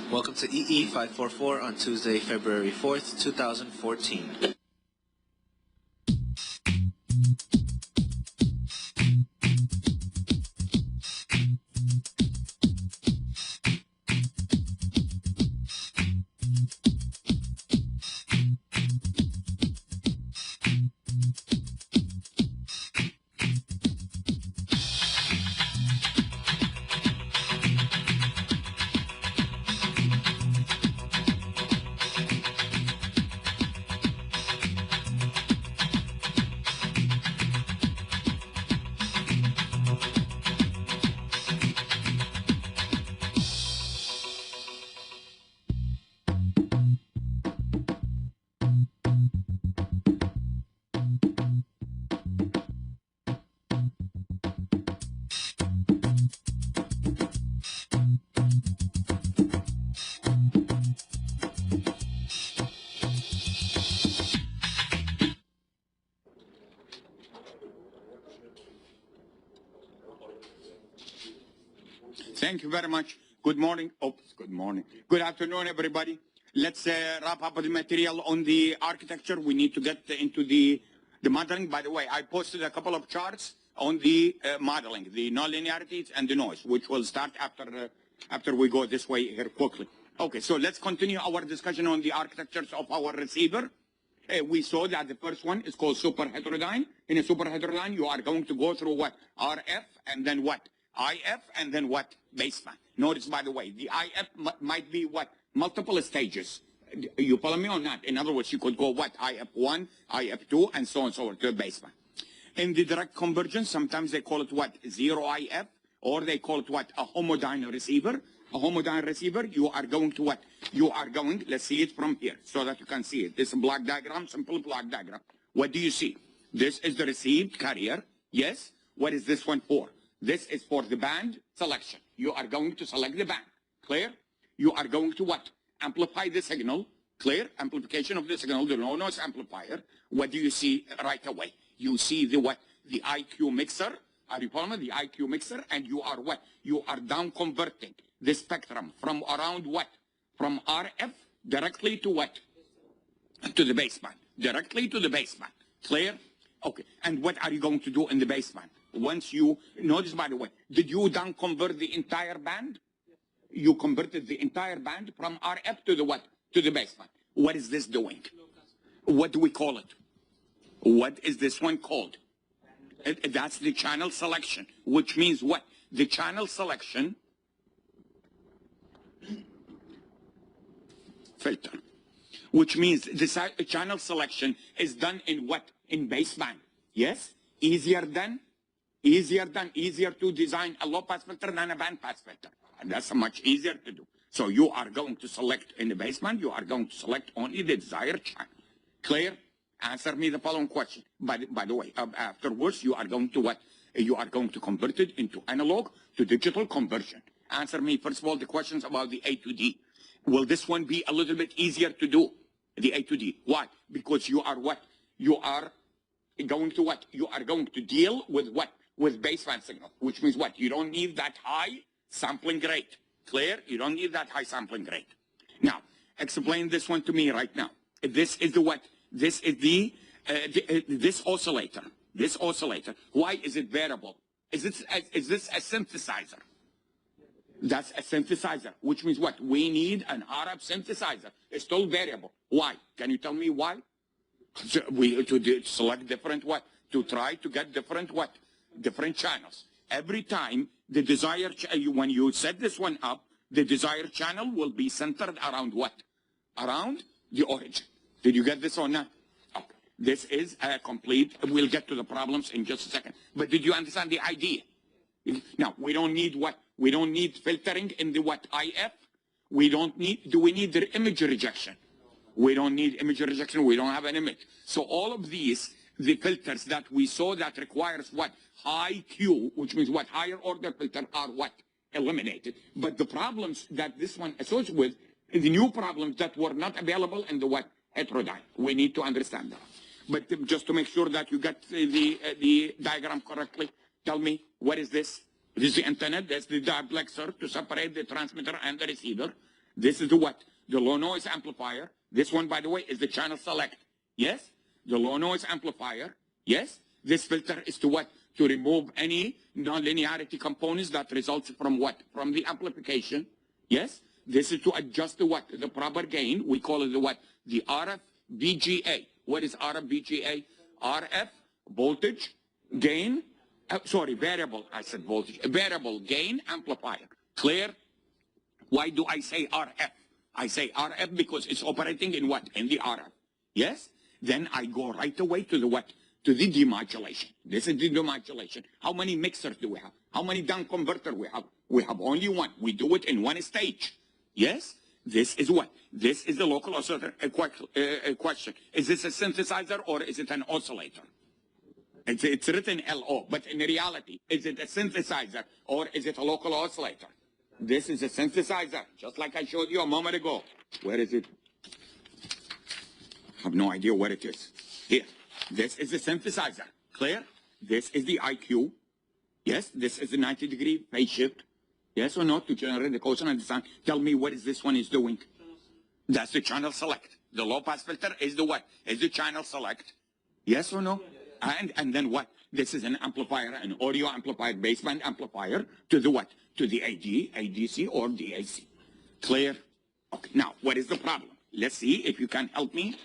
Welcome to EE 544 on Tuesday, February 4th, 2014. Thank you very much. Good morning. Good morning. Good afternoon, everybody. Let's wrap up the material on the architecture. We need to get into the modeling. By the way, I posted a couple of charts on the modeling, the nonlinearities and the noise, which will start after we go this way here quickly. Okay, so let's continue our discussion on the architectures of our receiver. We saw that the first one is called super heterodyne. In a super heterodyne, you are going to go through what? RF and then what? IF and then what? Baseband. Notice, by the way, the IF might be what? Multiple stages. You follow me or not? In other words, you could go what? IF1, IF2, and so on and so on to a baseband. In the direct convergence, sometimes they call it what? Zero IF, or they call it what? A homodyne receiver. A homodyne receiver, you are going to what? You are going, let's see it from here so that you can see it. This is a block diagram, simple block diagram. What do you see? This is the received carrier. Yes? What is this one for? This is for the band selection. You are going to select the band. Clear? You are going to what? Amplify the signal. Clear? Amplification of the signal, the low noise amplifier. What do you see right away? You see the what? The IQ mixer. Are you following me? The IQ mixer. And you are what? You are down converting the spectrum from around what? From RF directly to what? To the baseband. Directly to the baseband. Clear? Okay. And what are you going to do in the baseband? Once you, notice by the way, did you down convert the entire band? You converted the entire band from RF to the what? To the baseband. What is this doing? What do we call it? What is this one called? That's the channel selection, which means what? The channel selection filter, which means the channel selection is done in what? In baseband. Yes? Easier to design a low pass filter than a band pass filter. And that's much easier to do. So you are going to select in the baseband, you are going to select only the desired channel. Clear? Answer me the following question. By the way, afterwards you are going to what? You are going to convert it into analog to digital conversion. Answer me first of all the questions about the A to D. Will this one be a little bit easier to do? The A to D. Why? Because you are what? You are going to what? You are going to deal with what? With baseband signal, which means what? You don't need that high sampling rate. Clear? You don't need that high sampling rate. Now, explain this one to me right now. This is the what? This is this oscillator. This oscillator. Why is it variable? Is this a synthesizer? That's a synthesizer, which means what? We need an RF synthesizer. It's still variable. Why? Can you tell me why? To select different what? To try to get different what? Different channels. Every time the desired, when you set this one up, the desired channel will be centered around what? Around the origin. Did you get this or not? Okay. This is a complete, we'll get to the problems in just a second. But did you understand the idea? Now, we don't need what? We don't need filtering in the what? IF. We don't need, do we need the image rejection? We don't need image rejection. We don't have an image. So all of these, the filters that we saw that requires what? High Q, which means what? Higher order filter are what? Eliminated. But the problems that this one associated with, the new problems that were not available in the what? Heterodyne. We need to understand that. But just to make sure that you get the diagram correctly, tell me, what is this? This is the antenna. That's the diplexer to separate the transmitter and the receiver. This is the what? The low noise amplifier. This one, by the way, is the channel select. Yes? The low noise amplifier. Yes? This filter is to what? To remove any nonlinearity components that results from what? From the amplification. Yes? This is to adjust the what? The proper gain. We call it the what? The RF VGA. What is RF VGA? RF, voltage, gain, variable, I said voltage, variable gain amplifier. Clear? Why do I say RF? I say RF because it's operating in what? In the RF. Yes? Then I go right away to the what? To the demodulation. This is the demodulation. How many mixers do we have? How many down converter we have? We have only one. We do it in one stage. Yes? This is what? This is the local oscillator. A question. Is this a synthesizer or is it an oscillator? It's written LO, but in reality, is it a synthesizer or is it a local oscillator? This is a synthesizer, just like I showed you a moment ago. Where is it? I have no idea where it is. Here. This is a synthesizer. Clear? This is the IQ. Yes, this is the 90-degree phase shift. Yes or no? To generate the cosine and the sine. Tell me what is this one is doing. That's the channel select. The low pass filter is the what? Is the channel select. Yes or no? And then what? This is an amplifier, an audio amplifier, baseband amplifier to the what? To the AD, ADC, or DAC. Clear? Okay, now, what is the problem? Let's see if you can help me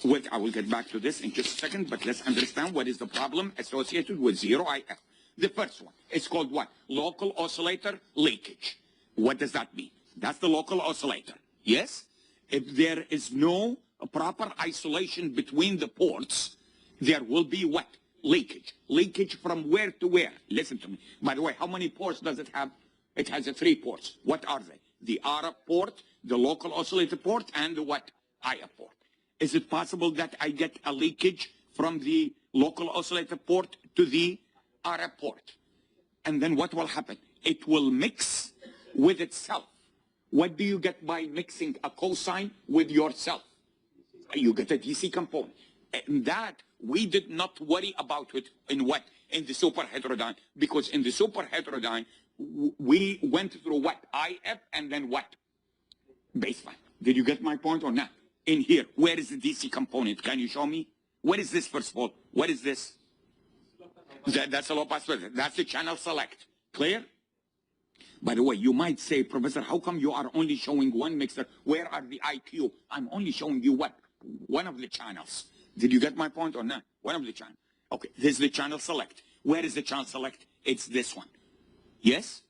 with, I will get back to this in just a second, but let's understand what is the problem associated with 0IF. The first one, it's called what? Local oscillator leakage. What does that mean? That's the local oscillator. Yes? If there is no proper isolation between the ports, there will be what? Leakage. Leakage from where to where? Listen to me. By the way, how many ports does it have? It has 3 ports. What are they? The RF port, the local oscillator port, and the what? IF port. Is it possible that I get a leakage from the local oscillator port to the RF port? And then what will happen? It will mix with itself. What do you get by mixing a cosine with yourself? You get a DC component. And that, we did not worry about it in what? In the super heterodyne. Because in the super heterodyne, we went through what? IF and then what? Baseband. Did you get my point or not? In here, where is the DC component? Can you show me? What is this, first of all? What is this? That's a low pass filter. That's the channel select. Clear? By the way, you might say, Professor, how come you are only showing one mixer? Where are the IQ? I'm only showing you what? One of the channels. Did you get my point or not? One of the channels. Okay, this is the channel select. Where is the channel select? It's this one. Yes?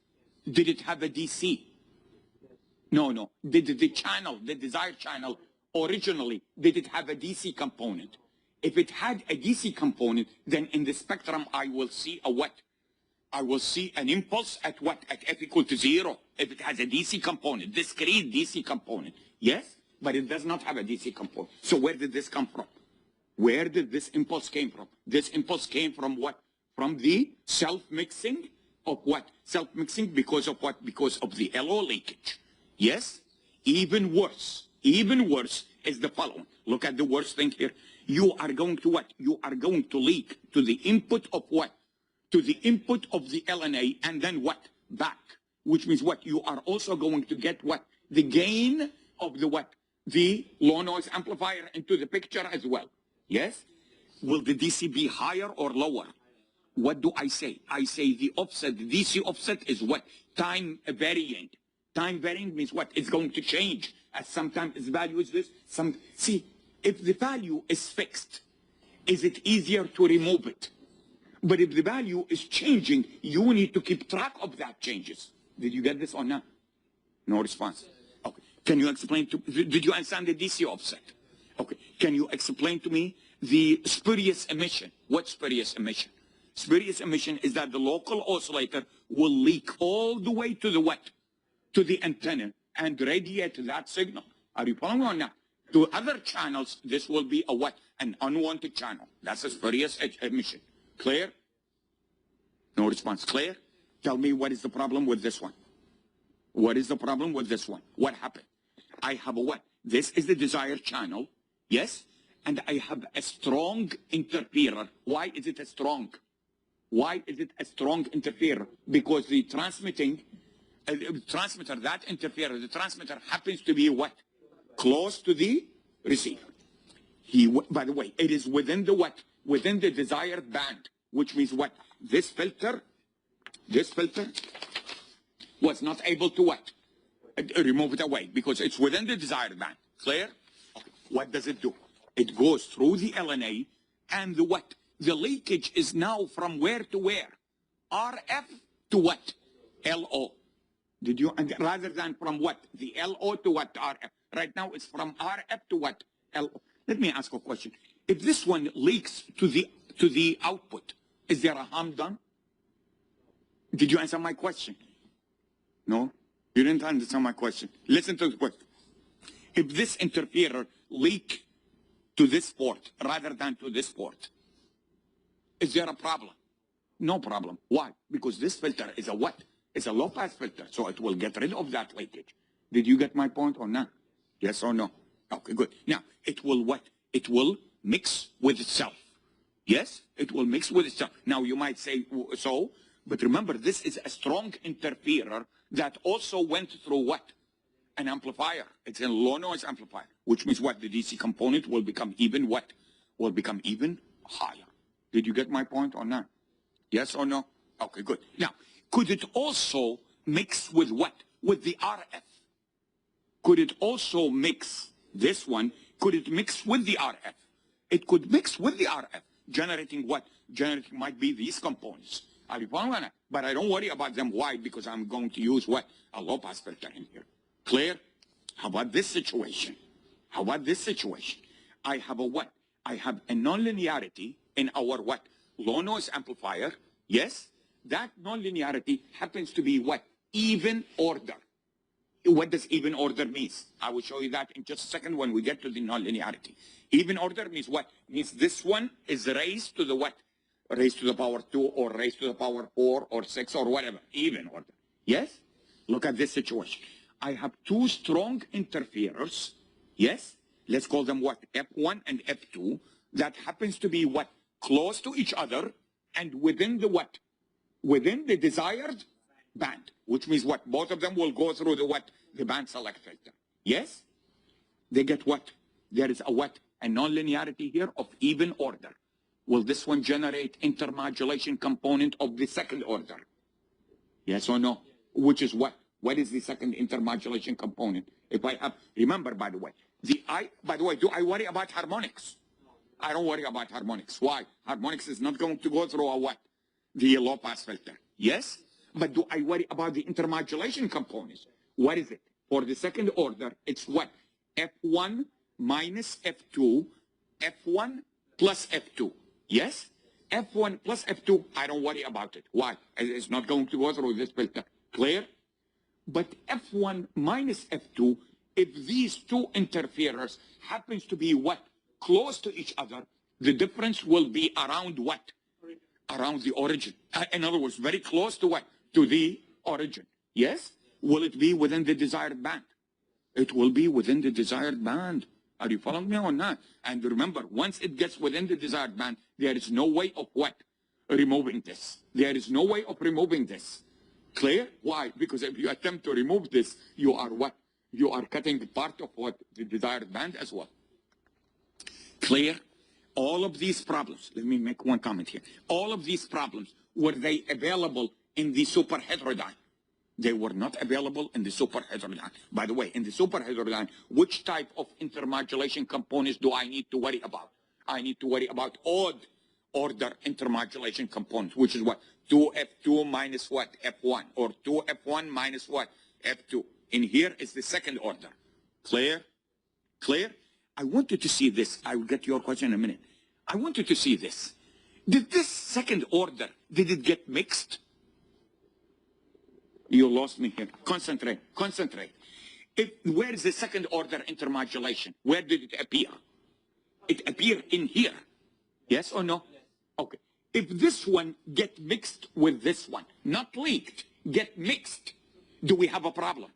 Did it have a DC? No. Did the channel, the desired channel, originally, did it have a DC component? If it had a DC component, then in the spectrum, I will see a what? I will see an impulse at what? At f equal to 0. If it has a DC component, discrete DC component. Yes? But it does not have a DC component. So where did this come from? Where did this impulse came from? This impulse came from what? From the self-mixing of what? Self-mixing because of what? Because of the LO leakage. Yes? Even worse is the following. Look at the worst thing here. You are going to what? You are going to leak to the input of what? To the input of the LNA and then what? Back. Which means what? You are also going to get what? The gain of the what? The low noise amplifier into the picture as well. Yes? Will the DC be higher or lower? What do I say? I say the offset, the DC offset is what? Time variant. Time variant means what? It's going to change. As sometimes its value is this. See, if the value is fixed, is it easier to remove it? But if the value is changing, you need to keep track of that changes. Did you get this or not? No response. Okay. Can you explain to me? Did you understand the DC offset? Okay. Can you explain to me the spurious emission? What spurious emission? Spurious emission is that the local oscillator will leak all the way to the what? To the antenna and radiate that signal. Are you following or not? To other channels, this will be a what? An unwanted channel. That's a spurious emission. Clear? No response. Clear? Tell me what is the problem with this one. What is the problem with this one? What happened? I have a what? This is the desired channel. Yes? And I have a strong interferer. Why is it a strong? Why is it a strong interferer? Because the transmitting transmitter, that interferer, the transmitter happens to be what? Close to the receiver. By the way, it is within the what? Within the desired band, which means what? This filter was not able to what? Remove it away because it's within the desired band. Clear? Okay. What does it do? It goes through the LNA and the what? The leakage is now from where to where? RF to what? LO. Did you, rather than from what? The LO to what? RF. Right now it's from RF to what? LO. Let me ask a question. If this one leaks to the output, is there a harm done? Did you answer my question? No? You didn't understand my question. Listen to the question. If this interferer leak to this port rather than to this port, is there a problem? No problem. Why? Because this filter is a what? It's a low-pass filter, so it will get rid of that leakage. Did you get my point or not? Yes or no? Okay, good. Now, it will what? It will mix with itself. Yes, it will mix with itself. Now, you might say so, but remember, this is a strong interferer that also went through what? An amplifier. It's a low-noise amplifier, which means what? The DC component will become even what? Will become even higher. Did you get my point or not? Yes or no? Okay, good. Now, could it also mix with what? With the RF. Could it also mix this one? Could it mix with the RF? It could mix with the RF, generating what? Generating might be these components. Are you following that? But I don't worry about them. Why? Because I'm going to use what? A low-pass filter in here. Clear? How about this situation? How about this situation? I have a what? I have a nonlinearity in our what? Low-noise amplifier. Yes? That nonlinearity happens to be what? Even order. What does even order mean? I will show you that in just a second when we get to the nonlinearity. Even order means what? Means this one is raised to the what? Raised to the power 2 or raised to the power 4 or 6 or whatever. Even order. Yes? Look at this situation. I have two strong interferers. Yes? Let's call them what? F1 and F2. That happens to be what? Close to each other and within the what? Within the desired band. Which means what? Both of them will go through the what? The band select filter. Yes? They get what? There is a what? A nonlinearity here of even order. Will this one generate intermodulation component of the second order? Yes or no? Which is what? What is the second intermodulation component? If I have, remember by the way, by the way, do I worry about harmonics? I don't worry about harmonics. Why? Harmonics is not going to go through a what? The low pass filter. Yes? But do I worry about the intermodulation components? What is it? For the second order, it's what? F1 minus F2, F1 plus F2. Yes? F1 plus F2, I don't worry about it. Why? It's not going to go through this filter. Clear? But F1 minus F2, if these two interferers happens to be what? Close to each other, the difference will be around what? Around the origin. In other words, very close to what? To the origin. Yes? Will it be within the desired band? It will be within the desired band. Are you following me or not? And remember, once it gets within the desired band, there is no way of what? Removing this. There is no way of removing this. Clear? Why? Because if you attempt to remove this, you are what? You are cutting part of what? The desired band as well. Clear? All of these problems, let me make one comment here. All of these problems, were they available in the super heterodyne? They were not available in the super heterodyne. By the way, in the super heterodyne, which type of intermodulation components do I need to worry about? I need to worry about odd order intermodulation components, which is what? 2F2 minus what? F1. Or 2F1 minus what? F2. In here is the second order. Clear? Clear? I want you to see this. I will get to your question in a minute. I want you to see this. Did this second order, did it get mixed? You lost me here. Concentrate. Concentrate. Where is the second order intermodulation? Where did it appear? It appeared in here. Yes or no? Okay. If this one get mixed with this one, not leaked, get mixed, do we have a problem?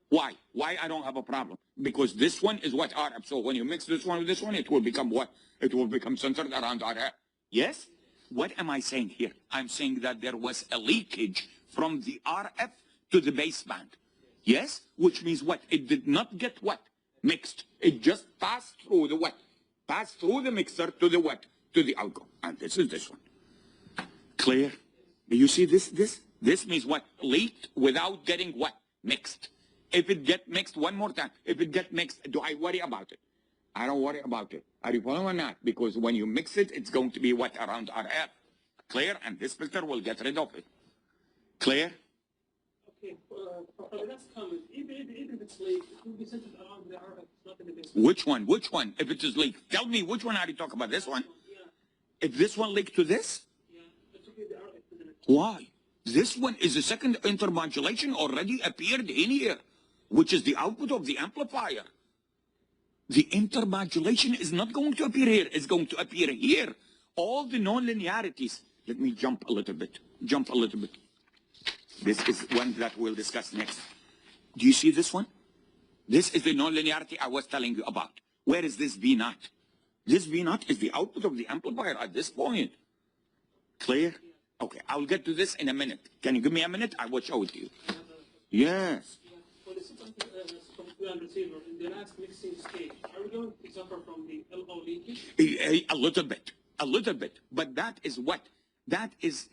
Why? Why I don't have a problem? Because this one is what RF. So when you mix this one with this one, it will become what? It will become centered around RF. Yes? What am I saying here? I'm saying that there was a leakage from the RF to the baseband. Yes? Which means what? It did not get what? Mixed. It just passed through the what? Passed through the mixer to the what? To the outgo. And this is this one. Clear? You see this? This means what? Leaked without getting what? Mixed. If it get mixed, one more time, if it get mixed, do I worry about it? I don't worry about it. Are you following or not? Because when you mix it, it's going to be what? Around RF. Clear? And this filter will get rid of it. Clear? Okay, for the next comment, even if it's leaked, it will be centered around the RF, not in the basement. Which one? Which one? If it is leaked, tell me which one are you talking about? This one? Yeah. If this one leaked to this? Yeah, it's okay, the RF, isn't it? Why? This one is the second intermodulation already appeared in here, which is the output of the amplifier. The intermodulation is not going to appear here. It's going to appear here. All the non-linearities. Let me jump a little bit. Jump a little bit. This is one that we'll discuss next. Do you see this one? This is the non-linearity I was telling you about. Where is this V naught? This V naught is the output of the amplifier at this point. Clear? Okay, I'll get to this in a minute. Can you give me a minute? I will show it to you. Yes. For the system receiver, in the last mixing stage, are we going to suffer from the LO leakage? A little bit. A little bit. But that is what? That is,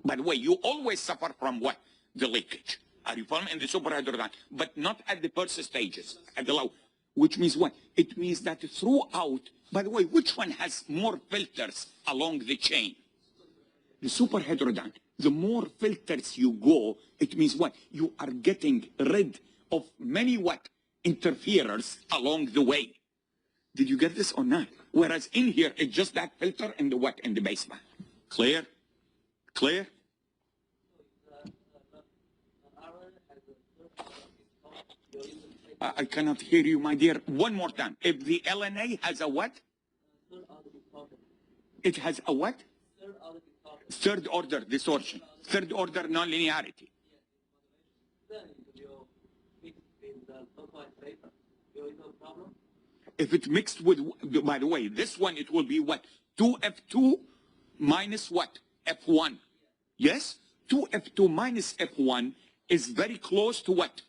by the way, you always suffer from what? The leakage. Are you following? In the superhydrodyne. But not at the first stages, at the low. Which means what? It means that throughout, by the way, which one has more filters along the chain? The superhydrodyne. The more filters you go, it means what? You are getting rid of many what? Interferers along the way. Did you get this or not? Whereas in here, it's just that filter and the what? In the basement. Clear? Clear? I cannot hear you, my dear. One more time. If the LNA has a what? It has a what? Third order distortion. Third order nonlinearity. If it mixed with, by the way, this one, it will be what? 2F2 minus what? F1. Yes? 2F2 minus F1 is very close to what?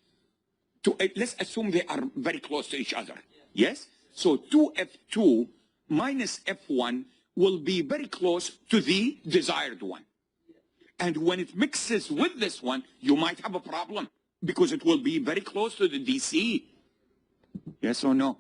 Let's assume they are very close to each other. Yes? So 2F2 minus F1 will be very close to the desired one. And when it mixes with this one, you might have a problem because it will be very close to the DC. Yes or no?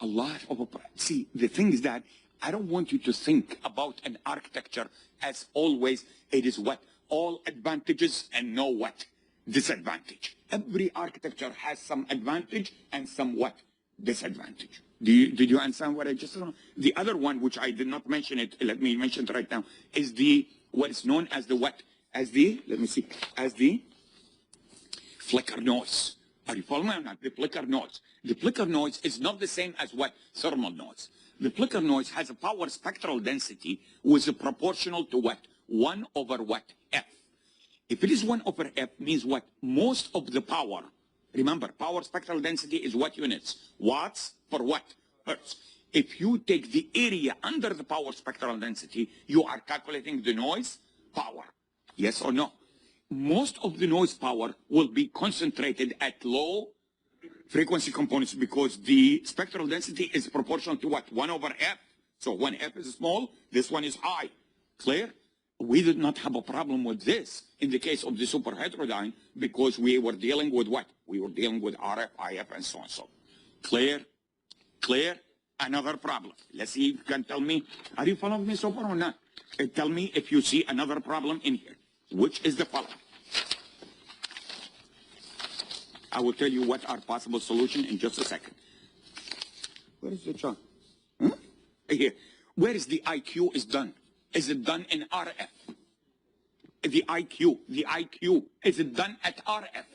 A lot of, see, the thing is that I don't want you to think about an architecture as always it is what? All advantages and no what? Disadvantage. Every architecture has some advantage and some what? Disadvantage. Did you understand what I just said? The other one, which I did not mention it, let me mention it right now, is the, what is known as the what? As the, let me see, as the flicker noise. Are you following me or not? The flicker noise. The flicker noise is not the same as what? Thermal noise. The flicker noise has a power spectral density which is proportional to what? 1 over what? F. If it is 1 over F means what? Most of the power. Remember, power spectral density is what units? Watts per what? Hertz. If you take the area under the power spectral density, you are calculating the noise power. Yes or no? Most of the noise power will be concentrated at low frequency components because the spectral density is proportional to what? 1 over F. So when F is small, this one is high. Clear? We did not have a problem with this in the case of the superheterodyne because we were dealing with what? We were dealing with RF, IF, and so on. So, clear? Clear? Another problem. Let's see if you can tell me. Are you following me so far or not? Tell me if you see another problem in here. Which is the following? I will tell you what are possible solutions in just a second. Where is the chart? Huh? Here. Where is the IQ is done? Is it done in RF? The IQ, is it done at RF?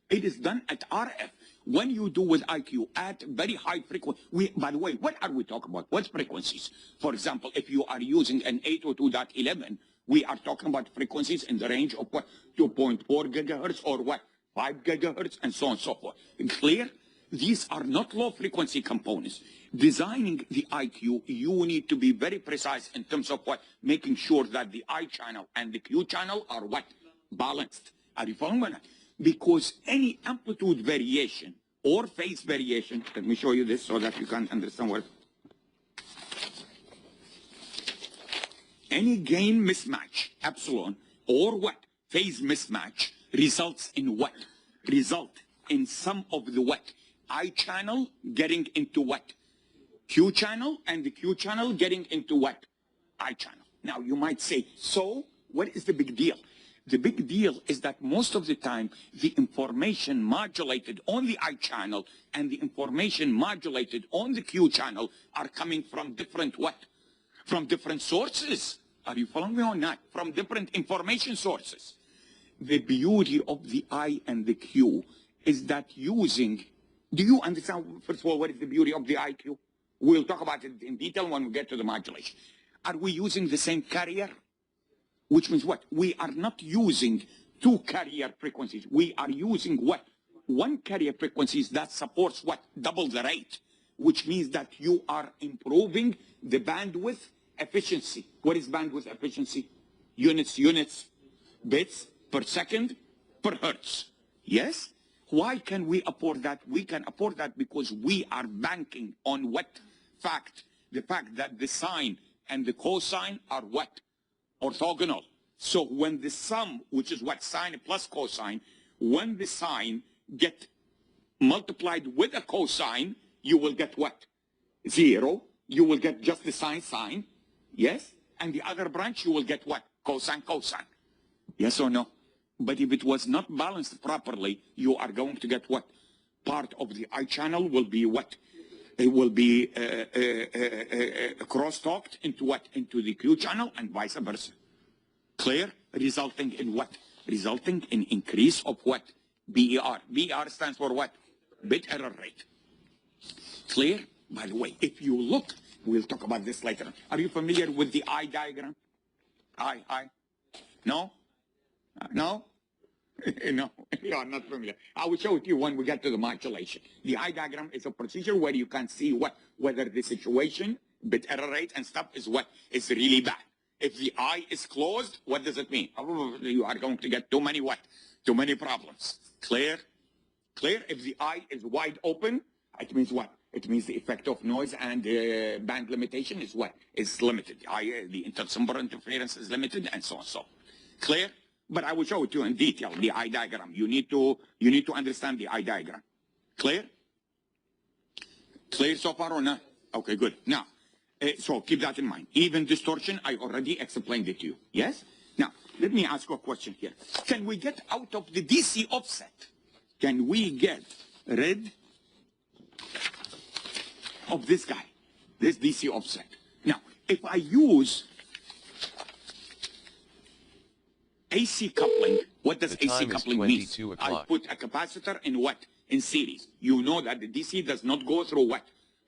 It is done at RF. When you do with IQ at very high frequency, by the way, what are we talking about? What frequencies? For example, if you are using an 802.11, we are talking about frequencies in the range of what? 2.4 gigahertz or what? 5 gigahertz and so on and so forth. Clear? These are not low frequency components. Designing the IQ, you need to be very precise in terms of what? Making sure that the I channel and the Q channel are what? Balanced. Are you following me or not? Because any amplitude variation or phase variation, let me show you this so that you can understand what. Any gain mismatch, epsilon, or what? Phase mismatch results in what? Result in some of the what? I channel getting into what? Q channel, and the Q channel getting into what? I channel. Now you might say, so what is the big deal? The big deal is that most of the time the information modulated on the I channel and the information modulated on the Q channel are coming from different what? From different sources. Are you following me or not? From different information sources. The beauty of the I and the Q is that using, do you understand, first of all, what is the beauty of the IQ? We'll talk about it in detail when we get to the modulation. Are we using the same carrier? Which means what? We are not using two carrier frequencies. We are using what? One carrier frequency that supports what? Double the rate. Which means that you are improving the bandwidth efficiency. What is bandwidth efficiency? Units, bits per second per hertz. Yes? Why can we afford that? We can afford that because we are banking on what fact? The fact that the sine and the cosine are what? Orthogonal. So when the sum, which is what? Sine plus cosine, when the sine get multiplied with a cosine, you will get what? 0. You will get just the sine. Yes? And the other branch, you will get what? Cosine. Yes or no? But if it was not balanced properly, you are going to get what? Part of the I channel will be what? It will be cross-talked into what? Into the Q channel and vice versa. Clear? Resulting in what? Resulting in increase of what? BER. BER stands for what? Bit error rate. Clear? By the way, if you look, we'll talk about this later. Are you familiar with the I diagram? I? No? No? No, you are not familiar. I will show it to you when we get to the modulation. The I diagram is a procedure where you can see what, whether the situation, bit error rate and stuff is what is really bad. If the I is closed, what does it mean? You are going to get too many what? Too many problems. Clear? Clear? If the I is wide open, it means what? It means the effect of noise and band limitation is what? Is limited. The intersymbol interference is limited and so on. So clear? But I will show it to you in detail, the I diagram. You need to understand the I diagram. Clear? Clear so far or not? Okay, good. Now, so keep that in mind. Even distortion, I already explained it to you. Yes? Now, let me ask you a question here. Can we get out of the DC offset? Can we get rid of this guy, this DC offset? Now, if I use AC coupling, what does AC coupling mean? I put a capacitor in what? In series. You know that the DC does not go through what?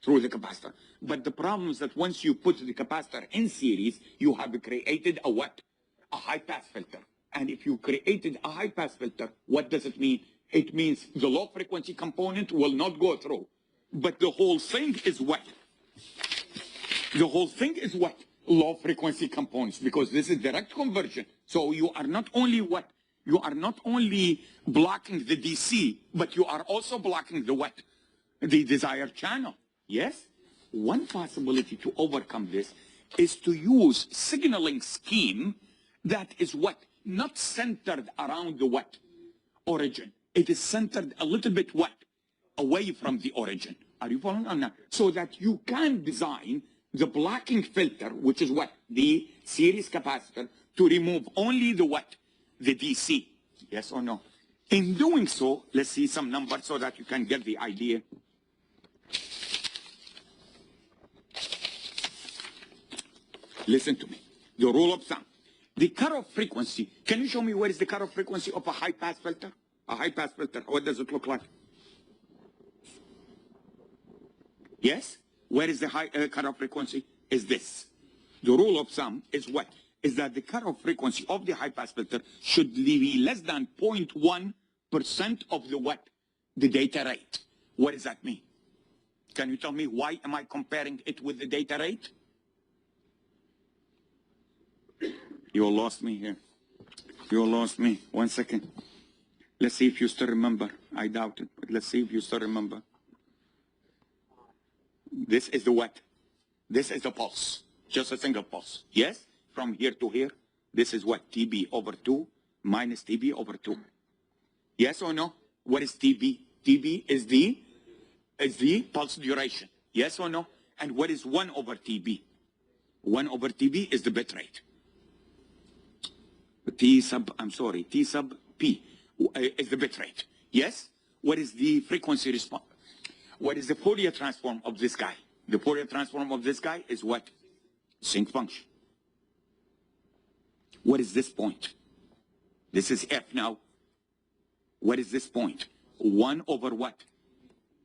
Through the capacitor. But the problem is that once you put the capacitor in series, you have created a what? A high-pass filter. And if you created a high-pass filter, what does it mean? It means the low-frequency component will not go through. But the whole thing is what? The whole thing is what? Low frequency components, because this is direct conversion. So you are not only what? You are not only blocking the DC, but you are also blocking the what? The desired channel. Yes? One possibility to overcome this is to use signaling scheme that is what? Not centered around the what? Origin. It is centered a little bit what? Away from the origin. Are you following on that? So that you can design the blocking filter, which is what? The series capacitor, to remove only the what? The DC. Yes or no? In doing so, let's see some numbers so that you can get the idea. Listen to me. The rule of thumb. The cutoff frequency. Can you show me where is the cutoff frequency of a high-pass filter? A high-pass filter. What does it look like? Yes? Where is the high cutoff frequency? Is this. The rule of thumb is what? Is that the cutoff frequency of the high-pass filter should be less than 0.1% of the what? The data rate. What does that mean? Can you tell me why am I comparing it with the data rate? You lost me here. You lost me. 1 second. Let's see if you still remember. I doubt it, but let's see if you still remember. This is the what? This is the pulse. Just a single pulse. Yes? From here to here. This is what? TB over 2 minus TB over 2. Yes or no? What is TB? TB is the pulse duration. Yes or no? And what is 1 over TB? 1 over TB is the bit rate. T sub P is the bit rate. Yes? What is the frequency response? What is the Fourier transform of this guy? The Fourier transform of this guy is what? Sinc function. What is this point? This is F now. What is this point? 1 over what?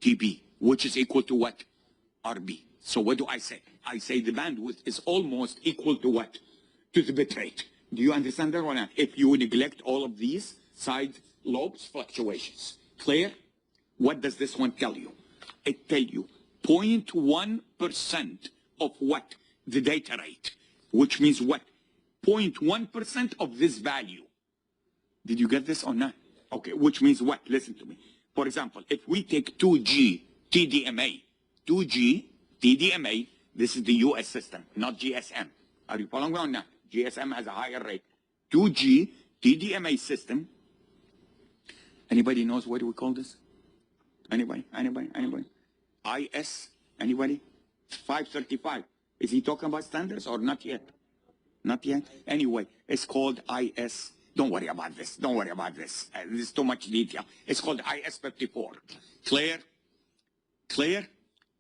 TB, which is equal to what? RB. So what do I say? I say the bandwidth is almost equal to what? To the bit rate. Do you understand that or not? If you neglect all of these side lobes fluctuations. Clear? What does this one tell you? It tells you 0.1% of what? The data rate. Which means what? 0.1% of this value. Did you get this or not? Okay, which means what? Listen to me. For example, if we take 2G TDMA, 2G TDMA, this is the US system, not GSM. Are you following me or not? GSM has a higher rate. 2G TDMA system. Anybody knows what we call this? Anybody? IS? Anybody? 535. Is he talking about standards or not yet? Not yet? Anyway, it's called IS. Don't worry about this. Don't worry about this. This is too much detail. It's called IS54. Clear? Clear?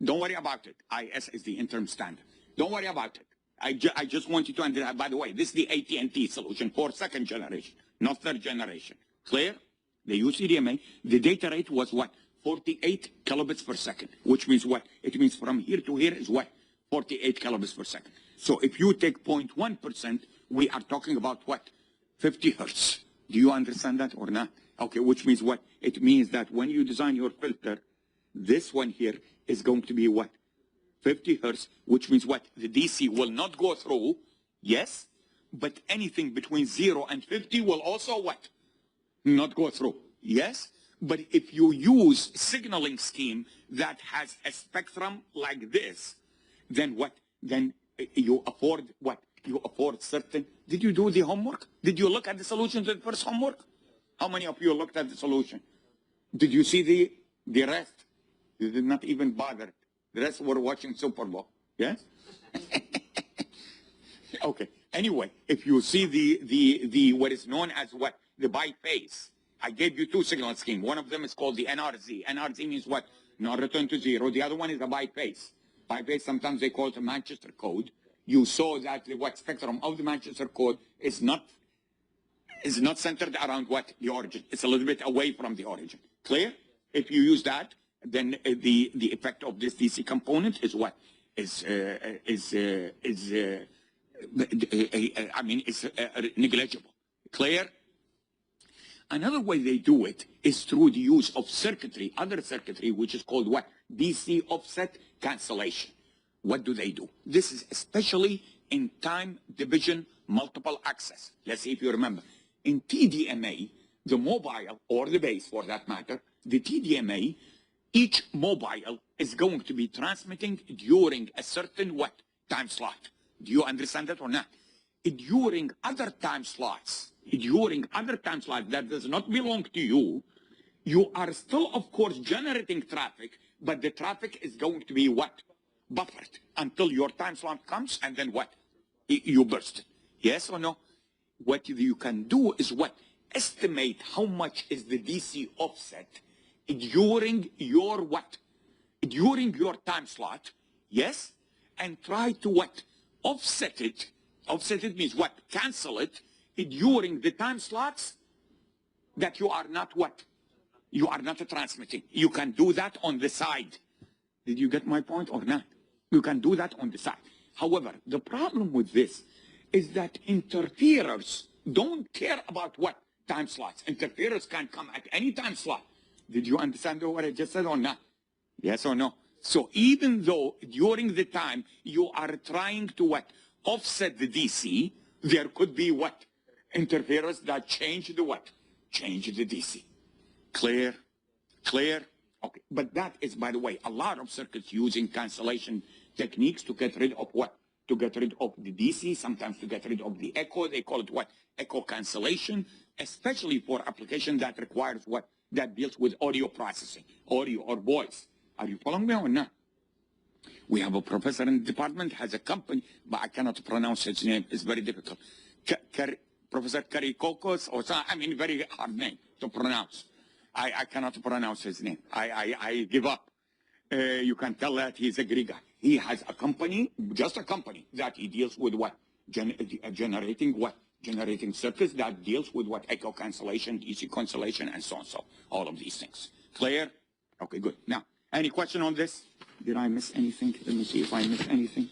Don't worry about it. IS is the interim standard. Don't worry about it. I just want you to understand. By the way, this is the AT&T solution for second generation, not third generation. Clear? The UCDMA, the data rate was what? 48 kilobits per second, which means what? It means from here to here is what? 48 kilobits per second. So if you take 0.1%, we are talking about what? 50 hertz. Do you understand that or not? Okay, which means what? It means that when you design your filter, this one here is going to be what? 50 hertz, which means what? The DC will not go through, yes, but anything between 0 and 50 will also what? Not go through, yes? But if you use signaling scheme that has a spectrum like this, then what? Then you afford what? You afford certain. Did you do the homework? Did you look at the solution to the first homework? How many of you looked at the solution? Did you see the rest? You did not even bother. The rest were watching Super Bowl. Yes? Okay. Anyway, if you see the what is known as what? The biphase. I gave you two signal schemes. One of them is called the NRZ. NRZ means what? Not return to zero. The other one is a biphase. Biphase, sometimes they call it a Manchester code. You saw that the what spectrum of the Manchester code is not centered around what? The origin. It's a little bit away from the origin. Clear? If you use that, then the effect of this DC component is what? Is negligible. Clear? Another way they do it is through the use of circuitry, other circuitry, which is called what? DC offset cancellation. What do they do? This is especially in time division multiple access. Let's see if you remember. In TDMA, the mobile, or the base for that matter, the TDMA, each mobile is going to be transmitting during a certain what? Time slot. Do you understand that or not? During other time slots, that does not belong to you, you are still, of course, generating traffic, but the traffic is going to be what? Buffered until your time slot comes, and then what? You burst. Yes or no? What you can do is what? Estimate how much is the DC offset during your what? During your time slot, yes? And try to what? Offset it. Offset it means what? Cancel it during the time slots that you are not what? You are not transmitting. You can do that on the side. Did you get my point or not? You can do that on the side. However, the problem with this is that interferers don't care about what? Time slots. Interferers can come at any time slot. Did you understand what I just said or not? Yes or no? So even though during the time you are trying to what? Offset the DC, there could be what? Interferers that change the what? Change the DC. Clear? Clear? Okay. But that is, by the way, a lot of circuits using cancellation techniques to get rid of what? To get rid of the DC, sometimes to get rid of the echo. They call it what? Echo cancellation, especially for application that requires what? That deals with audio processing, audio or voice. Are you following me or not? We have a professor in the department, has a company, but I cannot pronounce his name. It's very difficult. Professor Karikokos, or something, I mean, very hard name to pronounce. I cannot pronounce his name. I give up. You can tell that he's a Greek guy. He has a company, just a company, that he deals with what? Generating what? Generating circuits that deals with what? Echo cancellation, DC cancellation, and so on. So all of these things. Clear? Okay, good. Now, any question on this? Did I miss anything? Let me see if I missed anything.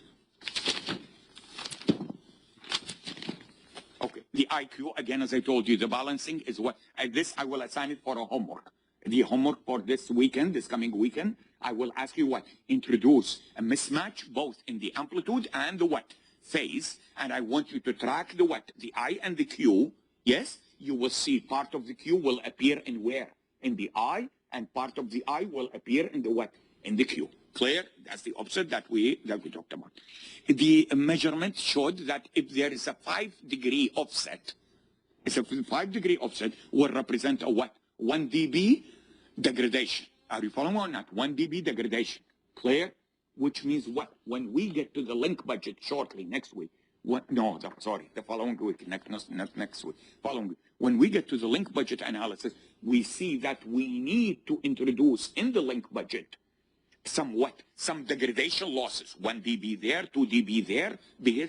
Okay, the IQ, again, as I told you, the balancing is what? This I will assign it for a homework. The homework for this weekend, this coming weekend, I will ask you what? Introduce a mismatch both in the amplitude and the what? Phase. And I want you to track the what? The I and the Q. Yes, you will see part of the Q will appear in where? In the I, and part of the I will appear in the what? In the Q. Clear? That's the opposite that we talked about. The measurement showed that if there is a 5-degree offset, it's a 5-degree offset will represent a what? 1 dB degradation. Are you following or not? 1 dB degradation. Clear? Which means what? When we get to the link budget shortly next week, the following week, not next week, following week. When we get to the link budget analysis, we see that we need to introduce in the link budget some degradation losses. 1 dB there, 2 dB there,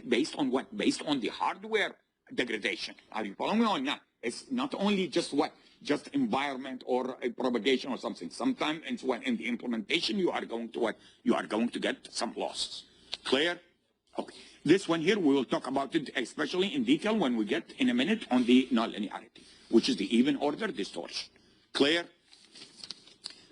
based on what? Based on the hardware degradation. Are you following me or not? It's not only just what? Just environment or a propagation or something. Sometimes it's when in the implementation you are going to what? You are going to get some losses. Clear? Okay. This one here, we will talk about it especially in detail when we get in a minute on the nonlinearity, which is the even order distortion. Clear?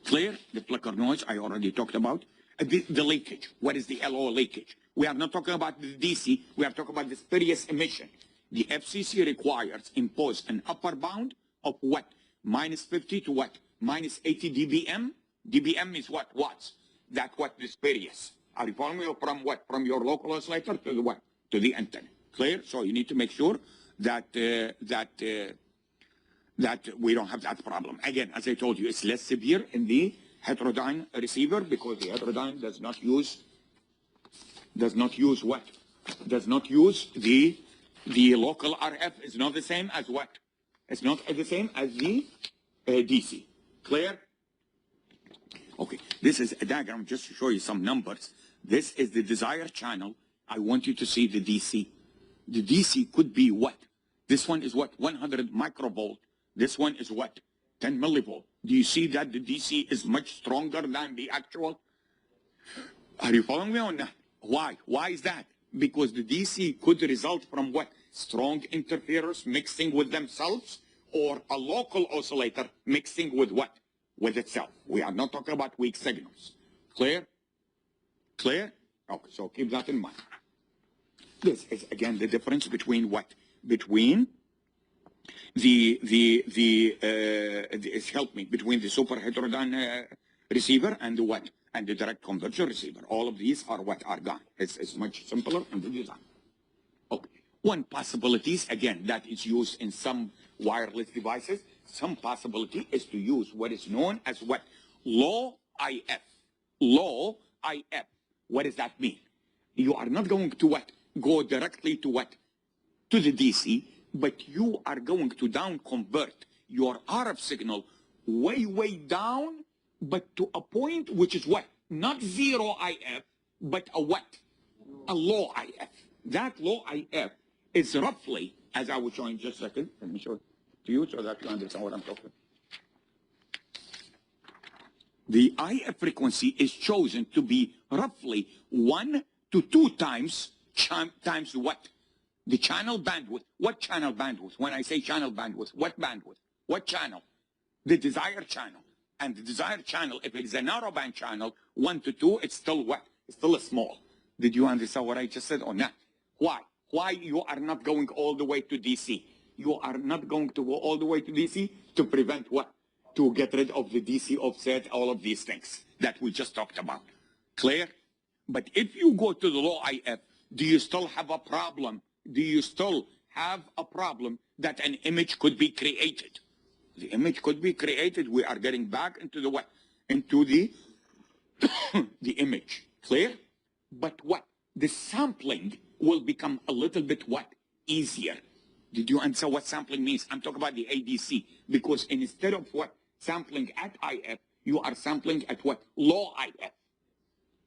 Clear? The flicker noise I already talked about. The leakage. What is the LO leakage? We are not talking about the DC. We are talking about the spurious emission. The FCC requires impose an upper bound of what? Minus 50 to what? Minus 80 dBm. dBm is what? Watts. That's what the spurious. Are you following me? From what? From your local oscillator to the what? To the antenna. Clear? So you need to make sure that that we don't have that problem. Again, as I told you, it's less severe in the heterodyne receiver because the heterodyne does not use what? Does not use the local RF is not the same as what? It's not the same as the DC. Clear? Okay, this is a diagram just to show you some numbers. This is the desired channel. I want you to see the DC. The DC could be what? This one is what? 100 microvolt. This one is what? 10 millivolt. Do you see that the DC is much stronger than the actual? Are you following me or not? Why? Why is that? Because the DC could result from what? Strong interferers mixing with themselves, or a local oscillator mixing with what? With itself. We are not talking about weak signals. Clear? Clear? Okay, so keep that in mind. This is again the difference between what? Between between the super heterodyne receiver and the what? And the direct converger receiver. All of these are what are gone. It's much simpler in the design. Okay. One possibility, again, that is used in some wireless devices. Some possibility is to use what is known as what? Low IF. Low IF. What does that mean? You are not going to what? Go directly to what? To the DC, but you are going to down convert your RF signal way, way down, but to a point which is what? Not 0 IF, but a what? A low IF. That low IF is roughly, as I will show in just a second, let me show it to you so that you understand what I'm talking. The IF frequency is chosen to be roughly 1 to 2 times what? The channel bandwidth. What channel bandwidth? When I say channel bandwidth, what bandwidth? What channel? The desired channel. And the desired channel, if it is a narrowband channel, 1 to 2, it's still what? It's still a small. Did you understand what I just said or not? Why? Why you are not going all the way to DC? You are not going to go all the way to DC to prevent what? to get rid of the DC offset, all of these things that we just talked about. Clear? But if you go to the low IF, do you still have a problem? Do you still have a problem that an image could be created? The image could be created. We are getting back into the what? Into the the image. Clear? But what? The sampling will become a little bit what? Easier. Did you answer what sampling means? I'm talking about the ADC, because instead of what? Sampling at IF, you are sampling at what? Low IF.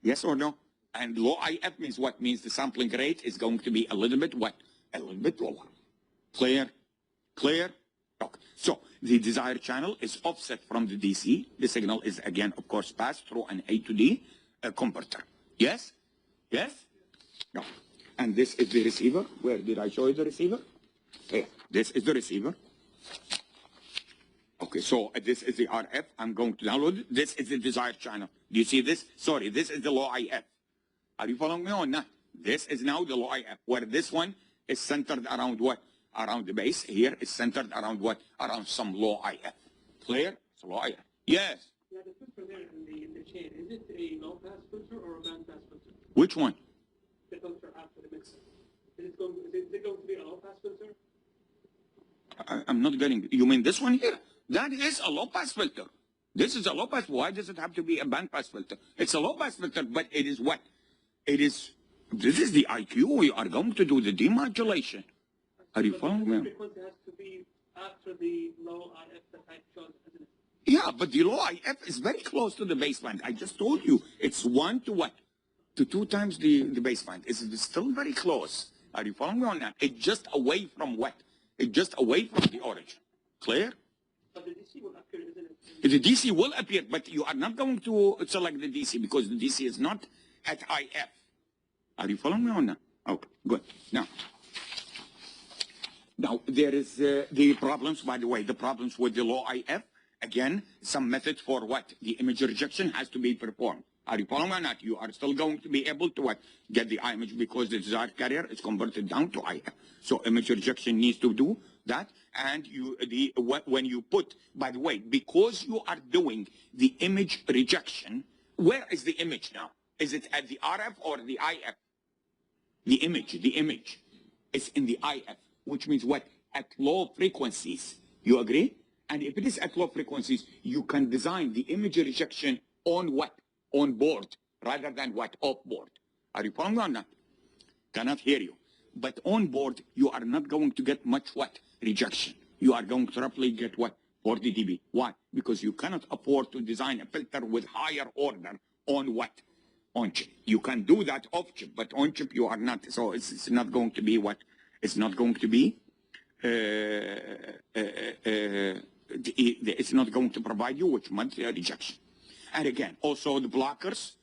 Yes or no? And low IF means what? Means the sampling rate is going to be a little bit what? A little bit lower. Clear? Clear? Okay. So the desired channel is offset from the DC. The signal is again, of course, passed through an A to D converter. Yes? Yes? No. And this is the receiver. Where did I show you the receiver? Here. This is the receiver. Okay, so this is the RF. I'm going to download it. This is the desired channel. Do you see this? Sorry, this is the low IF. Are you following me or not? This is now the low IF, where this one is centered around what? Around the base. Here is centered around what? Around some low IF. Clear? It's low IF. Yes? Yeah, the filter there in the chain, is it a low-pass filter or a band-pass filter? Which one? The filter after the mixer. Is it going to be a low-pass filter? I'm not getting it. You mean this one here? That is a low-pass filter. This is a low-pass. Why does it have to be a band-pass filter? It's a low-pass filter, but it is what? It is, this is the IQ. We are going to do the demodulation. Are you following me? The frequency has to be after the low IF that I chose, isn't it? Yeah, but the low IF is very close to the baseband. I just told you it's 1 to what? To 2 times the baseband. It's still very close. Are you following me on that? It's just away from what? It's just away from the origin. Clear? But the DC will appear, isn't it? The DC will appear, but you are not going to select the DC because the DC is not at IF. Are you following me on that? Okay, good. Now there is the problems, by the way, the problems with the low IF. Again, some method for what? The image rejection has to be performed. Are you following or not? You are still going to be able to what? Get the image because the desired carrier is converted down to IF. So image rejection needs to do that. And when you put, by the way, because you are doing the image rejection, where is the image now? Is it at the RF or the IF? The image is in the IF, which means what? At low frequencies. You agree? And if it is at low frequencies, you can design the image rejection on what? On board, rather than what? Off board. Are you following me or not? Cannot hear you. But on board, you are not going to get much what? Rejection. You are going to roughly get what? 40 dB. Why? Because you cannot afford to design a filter with higher order on what? On chip. You can do that off chip, but on chip you are not. So it's not going to be what? It's not going to be. It's not going to provide you with much rejection. And again, also the blockers,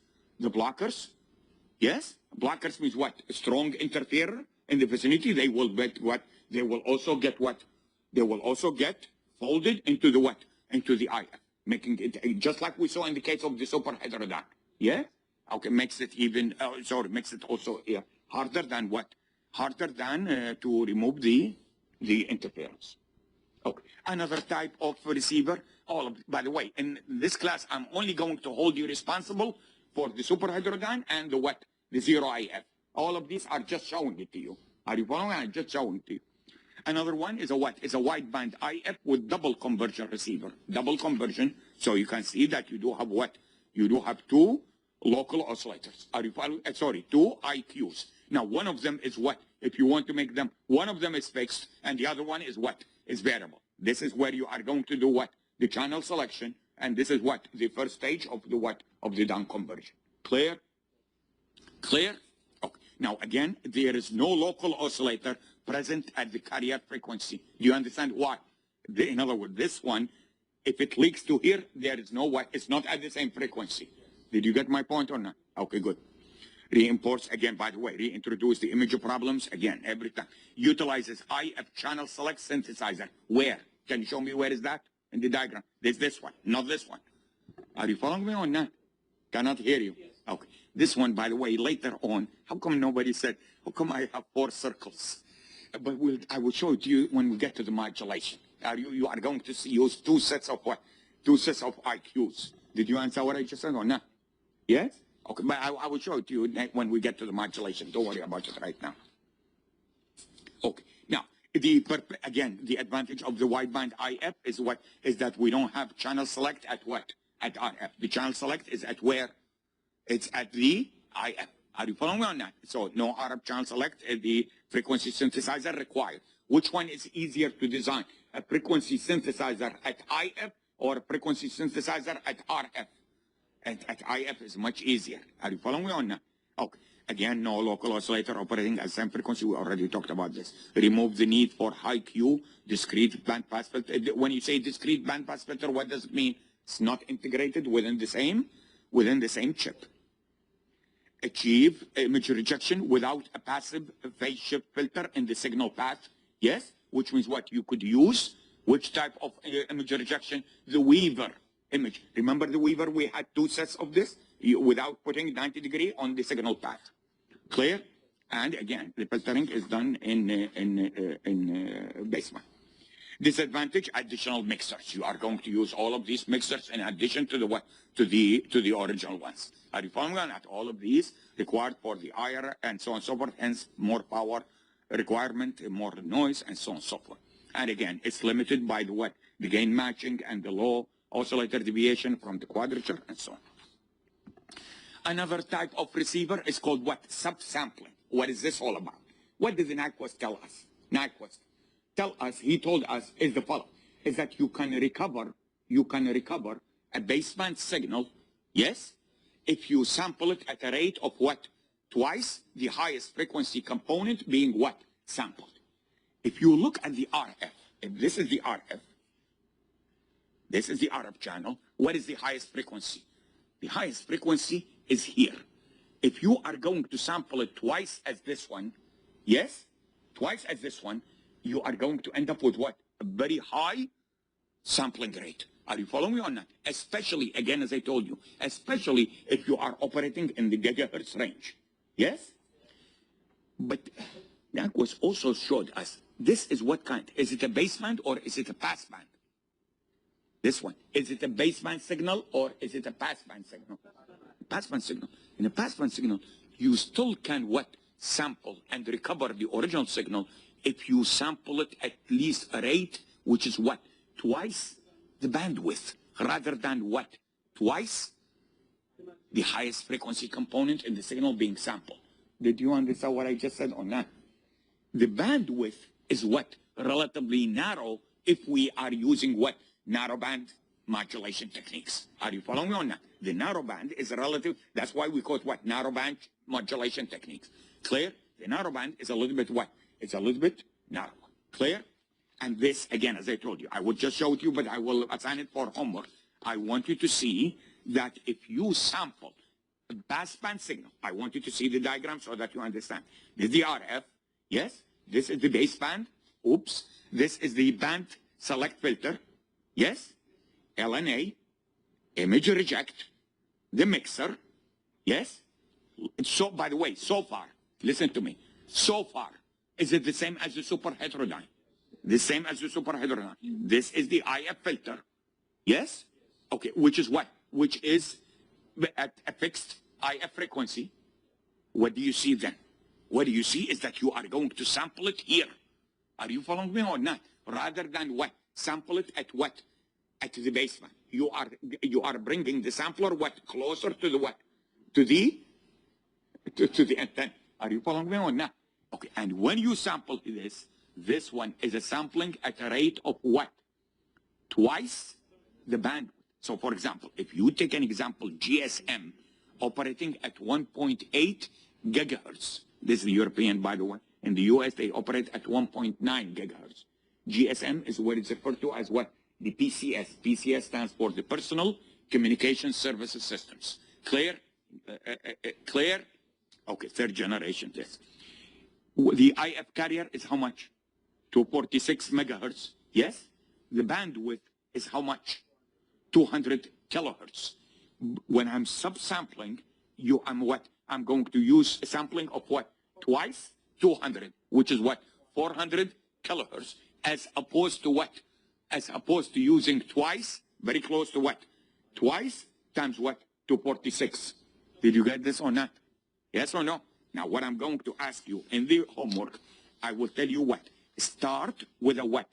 yes? Blockers means what? A strong interferer in the vicinity. They will get what? They will also get what? They will also get folded into the what? Into the IF, making it just like we saw in the case of the superheterodyne. Yeah? Okay, makes it even, makes it also harder than what? Harder than to remove the interference. Okay, another type of receiver. By the way, in this class, I'm only going to hold you responsible for the superheterodyne and the what? The zero IF. All of these are just showing it to you. Are you following? I'm just showing it to you. Another one is a what? Is a wideband IF with double conversion receiver. Double conversion. So you can see that you do have what? You do have 2 local oscillators. Are you following? 2 IQs. Now, one of them is what? If you want to make them, one of them is fixed, and the other one is what? Is variable. This is where you are going to do what? The channel selection, and this is what? The first stage of the what? Of the down conversion. Clear? Clear? Okay. Now, again, there is no local oscillator present at the carrier frequency. Do you understand why? In other words, this one, if it leaks to here, there is no what? It's not at the same frequency. Did you get my point or not? Okay, good. Reinforce, again, by the way, reintroduce the image problems, again, every time. Utilizes IF channel select synthesizer. Where? Can you show me where is that? In the diagram. There's this one, not this one. Are you following me or not? Cannot hear you. Yes. Okay. This one, by the way, later on, how come nobody said, how come I have 4 circles? But I will show it to you when we get to the modulation. You are going to use 2 sets of what? two sets of IQs. Did you answer what I just said or not? Yes? Okay, but I will show it to you when we get to the modulation. Don't worry about it right now. Okay, now, again, the advantage of the wideband IF is what? Is that we don't have channel select at what? At RF. The channel select is at where? It's at the IF. Are you following me on that? So no RF channel select, the frequency synthesizer required. Which one is easier to design? A frequency synthesizer at IF or a frequency synthesizer at RF? At IF is much easier. Are you following me on that? Okay. Again, no local oscillator operating at same frequency. We already talked about this. Remove the need for high Q, discrete bandpass filter. When you say discrete bandpass filter, what does it mean? It's not integrated within the same chip. Achieve image rejection without a passive phase shift filter in the signal path. Yes, which means what? You could use which type of image rejection? The Weaver image. Remember the Weaver? We had two sets of this without putting 90 degree on the signal path. Clear? And again, the filtering is done in basement. Disadvantage: additional mixers. You are going to use all of these mixers in addition to the what? To the original ones. Are you following on that? All of these required for the IR and so on and so forth. Hence, more power requirement, more noise, and so on and so forth. And again, it's limited by the what? The gain matching and the low oscillator deviation from the quadrature and so on. Another type of receiver is called what? Subsampling. What is this all about? What does the Nyquist tell us? Nyquist he told us is the following, is that you can recover a baseband signal, yes, if you sample it at a rate of what? Twice the highest frequency component being what? Sampled. If you look at the RF, if this is the RF, this is the RF channel, what is the highest frequency? The highest frequency is here. If you are going to sample it twice as this one, yes, twice as this one, you are going to end up with what? A very high sampling rate. Are you following me on that? Especially, again, as I told you, especially if you are operating in the gigahertz range. Yes? But Nyquist also showed us, this is what kind? Is it a baseband or is it a passband? This one. Is it a baseband signal or is it a passband signal? Passband signal. In a passband signal, you still can what? Sample and recover the original signal if you sample it at least a rate, which is what? Twice the bandwidth, rather than what? Twice the highest frequency component in the signal being sampled. Did you understand what I just said or not? The bandwidth is what? Relatively narrow if we are using what? Narrowband modulation techniques. Are you following me on that? The narrowband is relative. That's why we call it what? Narrowband modulation techniques. Clear? The narrowband is a little bit what? It's a little bit narrow. Clear? And this, again, as I told you, I would just show it to you, but I will assign it for homework. I want you to see that if you sample a passband signal, I want you to see the diagram so that you understand. This is the RF. Yes? This is the baseband. Oops. This is the band select filter. Yes? LNA. Image reject. The mixer. Yes? So, by the way, so far, listen to me. So far, is it the same as the super heterodyne? The same as the super heterodyne. This is the IF filter. Yes? Okay, which is what? Which is at a fixed IF frequency. What do you see then? What do you see is that you are going to sample it here. Are you following me or not? Rather than what? Sample it at what? At the basement. You are bringing the sampler what? Closer to the what? To the antenna. Are you following me or not? Okay, and when you sample this one is a sampling at a rate of what? Twice the bandwidth. So for example, if you take an example, GSM operating at 1.8 gigahertz. This is the European, by the way. In the US, they operate at 1.9 gigahertz. GSM is what is referred to as what? The PCS. PCS stands for the Personal Communication Services Systems. Clear? Clear? Okay, third generation test. The IF carrier is how much? 246 megahertz. Yes? The bandwidth is how much? 200 kilohertz. When I'm subsampling, I'm what? I'm going to use a sampling of what? Twice 200, which is what? 400 kilohertz, as opposed to what? As opposed to using twice Very close to what? Twice times what? 246. Did you get this or not? Yes or no? Now, what I'm going to ask you in the homework, I will tell you what? Start with a what?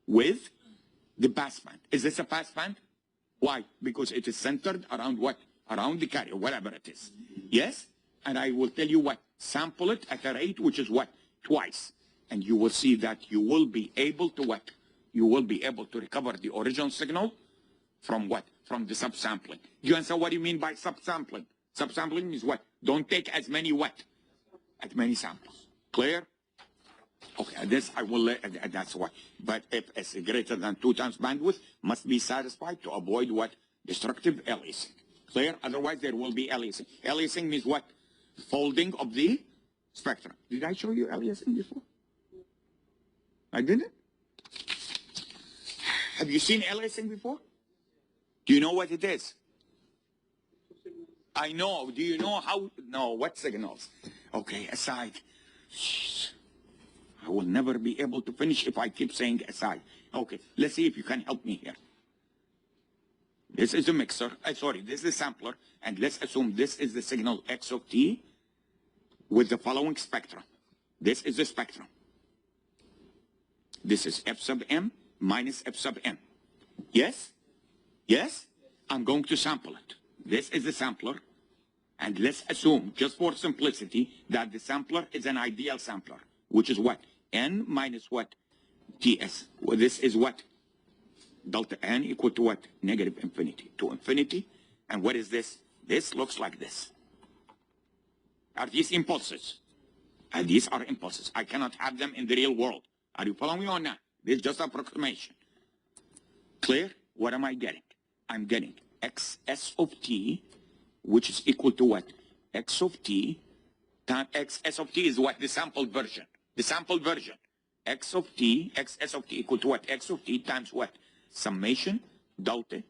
With the passband. Is this a passband? Why? Because it is centered around what? Around the carrier, whatever it is. Yes? And I will tell you what? Sample it at a rate which is what? Twice. And you will see that you will be able to what? You will be able to recover the original signal from what? From the subsampling. Do you understand what you mean by subsampling? Subsampling means what? Don't take as many what? As many samples. Clear? Okay, this I will, that's why. But if it's greater than 2 times bandwidth, must be satisfied to avoid what? Destructive aliasing. Clear? Otherwise, there will be aliasing. Aliasing means what? Folding of the spectrum. Did I show you aliasing before? I didn't? Have you seen aliasing before? Do you know what it is? I know. Do you know how? No, what signals? Okay, aside. I will never be able to finish if I keep saying aside. Okay, let's see if you can help me here. This is a mixer. Sorry, this is a sampler. And let's assume this is the signal x of t with the following spectrum. This is the spectrum. This is f sub m minus f sub m. Yes? Yes? I'm going to sample it. This is the sampler. And let's assume, just for simplicity, that the sampler is an ideal sampler, which is what? N minus what? Ts. Well, this is what? Delta N equal to what? Negative infinity to infinity. And what is this? This looks like this. Are these impulses? And these are impulses. I cannot have them in the real world. Are you following me or not? This is just approximation. Clear? What am I getting? I'm getting xs of t, which is equal to what? X of t times xs of t is what? The sampled version. The sampled version. X of t, xs of t equal to what? X of t times what? Summation delta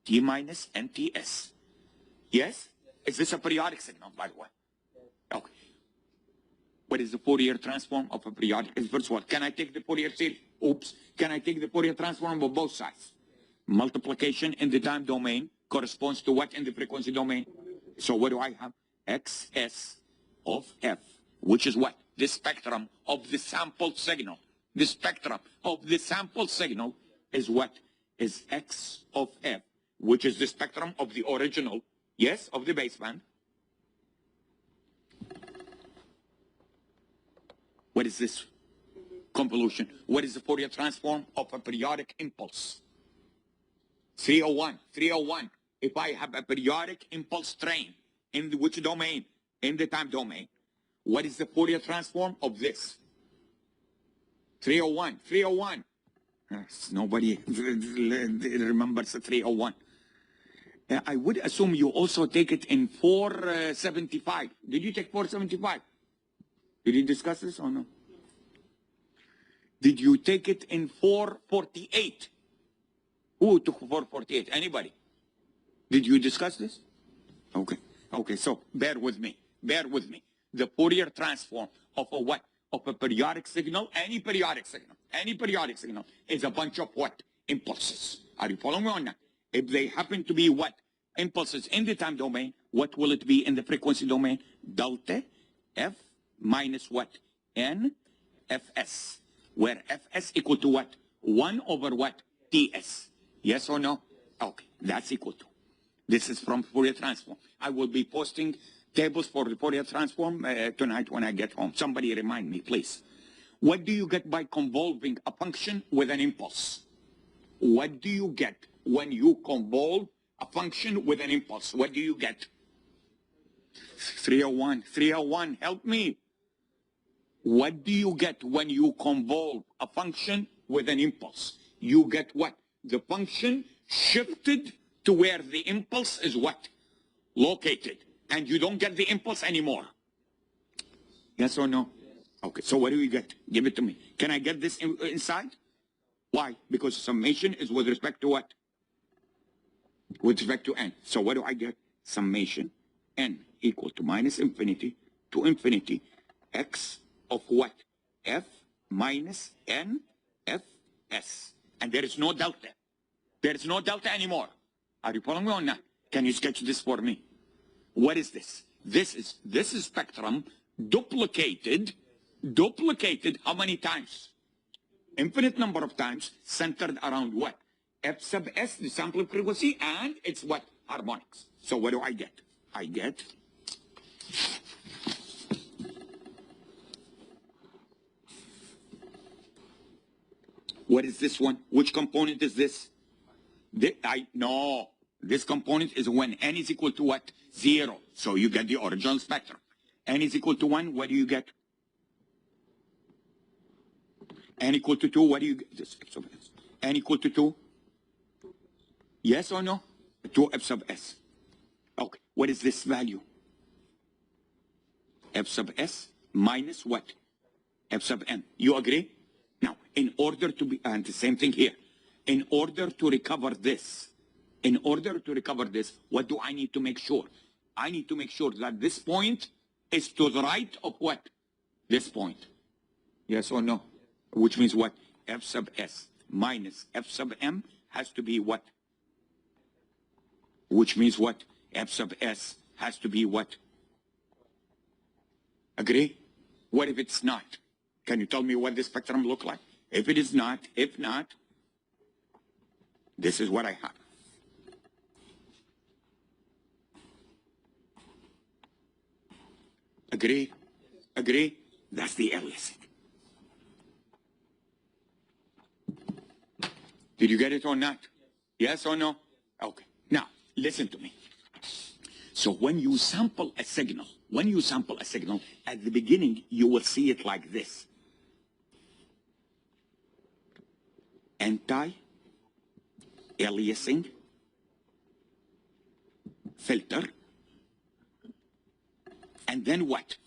t minus nts. Yes? Is this a periodic signal, by the way? Okay. What is the Fourier transform of a periodic? First of all, can I take the Fourier series? Oops. Can I take the Fourier transform of both sides? Multiplication in the time domain corresponds to what in the frequency domain? So what do I have? Xs of f, which is what? The spectrum of the sampled signal. The spectrum of the sampled signal is what? Is x of f, which is the spectrum of the original, yes, of the baseband. What is this? Convolution. What is the Fourier transform of a periodic impulse? 301. 301. If I have a periodic impulse train, in the which domain? In the time domain. What is the Fourier transform of this? 301. 301. Nobody remembers the 301. I would assume you also take it in 475. Did you take 475? Did you discuss this or no? Did you take it in 448? Who took 448? Anybody? Did you discuss this? Okay. Okay, so bear with me. Bear with me. The Fourier transform of a what? Of a periodic signal, any periodic signal is a bunch of what? Impulses. Are you following me or not? If they happen to be what? Impulses in the time domain, what will it be in the frequency domain? Delta F minus what? N Fs. Where Fs equal to what? 1 over what? Ts. Yes or no? Okay, that's equal to. This is from Fourier transform. I will be posting tables for the Fourier transform tonight when I get home. Somebody remind me, please. What do you get by convolving a function with an impulse? What do you get when you convolve a function with an impulse? What do you get? 301. 301, help me. What do you get when you convolve a function with an impulse? You get what? The function shifted to where the impulse is what? Located. And you don't get the impulse anymore. Yes or no? Okay, so what do we get? Give it to me. Can I get this inside? Why? Because summation is with respect to what? With respect to n. So what do I get? Summation n equal to minus infinity to infinity x of what? F minus n f s. And there is no delta. There's no delta anymore. Are you following me or not? Can you sketch this for me? What is this? This is spectrum duplicated how many times? Infinite number of times, centered around what? F sub s, the sampling frequency, and it's what? Harmonics. So what do I get? I get what is this one? Which component is this? No, this component is when n is equal to what? 0. So you get the original spectrum. N is equal to 1, what do you get? N equal to 2, what do you get? This f sub s. N equal to 2? Yes or no? 2 f sub s. Okay, what is this value? F sub s minus what? F sub n. You agree? Now, in order to be, and the same thing here, in order to recover this, what do I need to make sure? I need to make sure that this point is to the right of what? This point. Yes or no? Which means what? F sub s minus F sub m has to be what? Which means what? F sub s has to be what? Agree? What if it's not? Can you tell me what the spectrum look like? If it is not, if not, this is what I have. Agree? Agree? That's the aliasing. Did you get it or not? Yes or no? Okay. Now, listen to me. So when you sample a signal, at the beginning, you will see it like this. Anti-aliasing filter. And then what?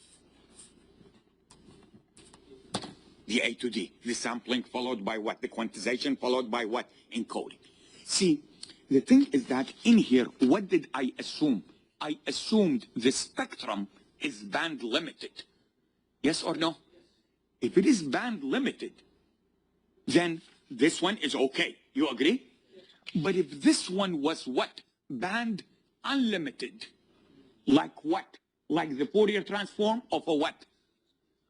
The A to D, the sampling followed by what? The quantization followed by what? Encoding. See, the thing is that in here, what did I assume? I assumed the spectrum is band limited. Yes or no? If it is band limited, then this one is okay. You agree? But if this one was what? Band unlimited. Like what? Like the Fourier transform of a what?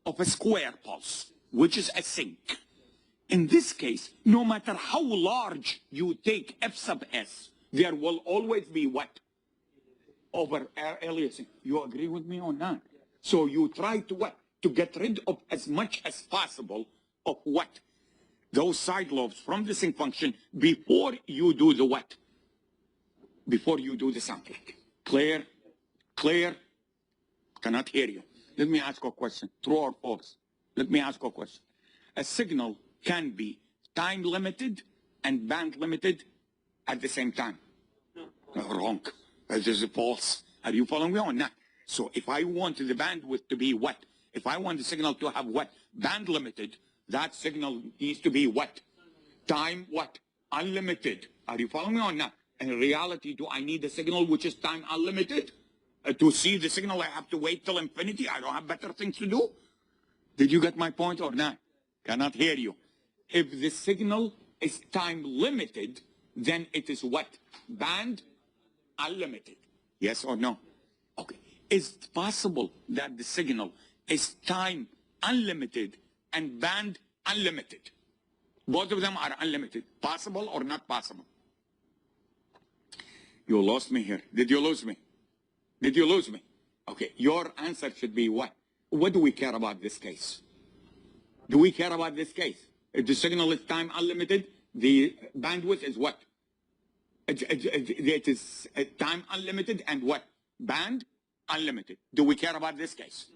Of a square pulse, which is a sink. In this case, no matter how large you take F sub s, there will always be what? Over aliasing. You agree with me or not? So you try to what? To get rid of as much as possible of what? Those side lobes from the sink function before you do the what? Before you do the sampling. Clear? Clear? Cannot hear you. Let me ask you a question. True or false? Let me ask you a question. A signal can be time limited and band limited at the same time. Wrong. This is false. Are you following me or not? So if I want the bandwidth to be what? If I want the signal to have what? Band limited, that signal needs to be what? Time what? Unlimited. Are you following me or not? In reality, do I need a signal which is time unlimited? To see the signal, I have to wait till infinity. I don't have better things to do. Did you get my point or not? Cannot hear you. If the signal is time limited, then it is what? Band unlimited. Yes or no? Okay. Is it possible that the signal is time unlimited and band unlimited? Both of them are unlimited. Possible or not possible? You lost me here. Did you lose me? Did you lose me? Okay, your answer should be what? What do we care about this case? Do we care about this case? If the signal is time unlimited, the bandwidth is what? It is time unlimited and what? Band unlimited. Do we care about this case?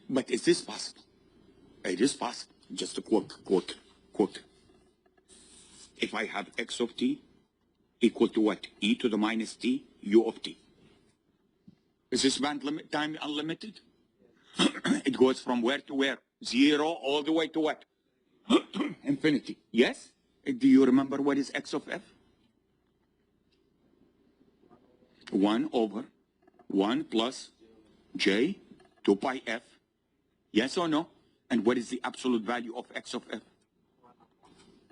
But is this possible? It is possible. Just a quote. If I have x of t equal to what? E to the minus t, u of t. Is this band time unlimited? It goes from where to where? 0 all the way to what? Infinity. Yes? Do you remember what is x of f? 1 over 1 plus j 2 pi f. Yes or no? And what is the absolute value of x of f?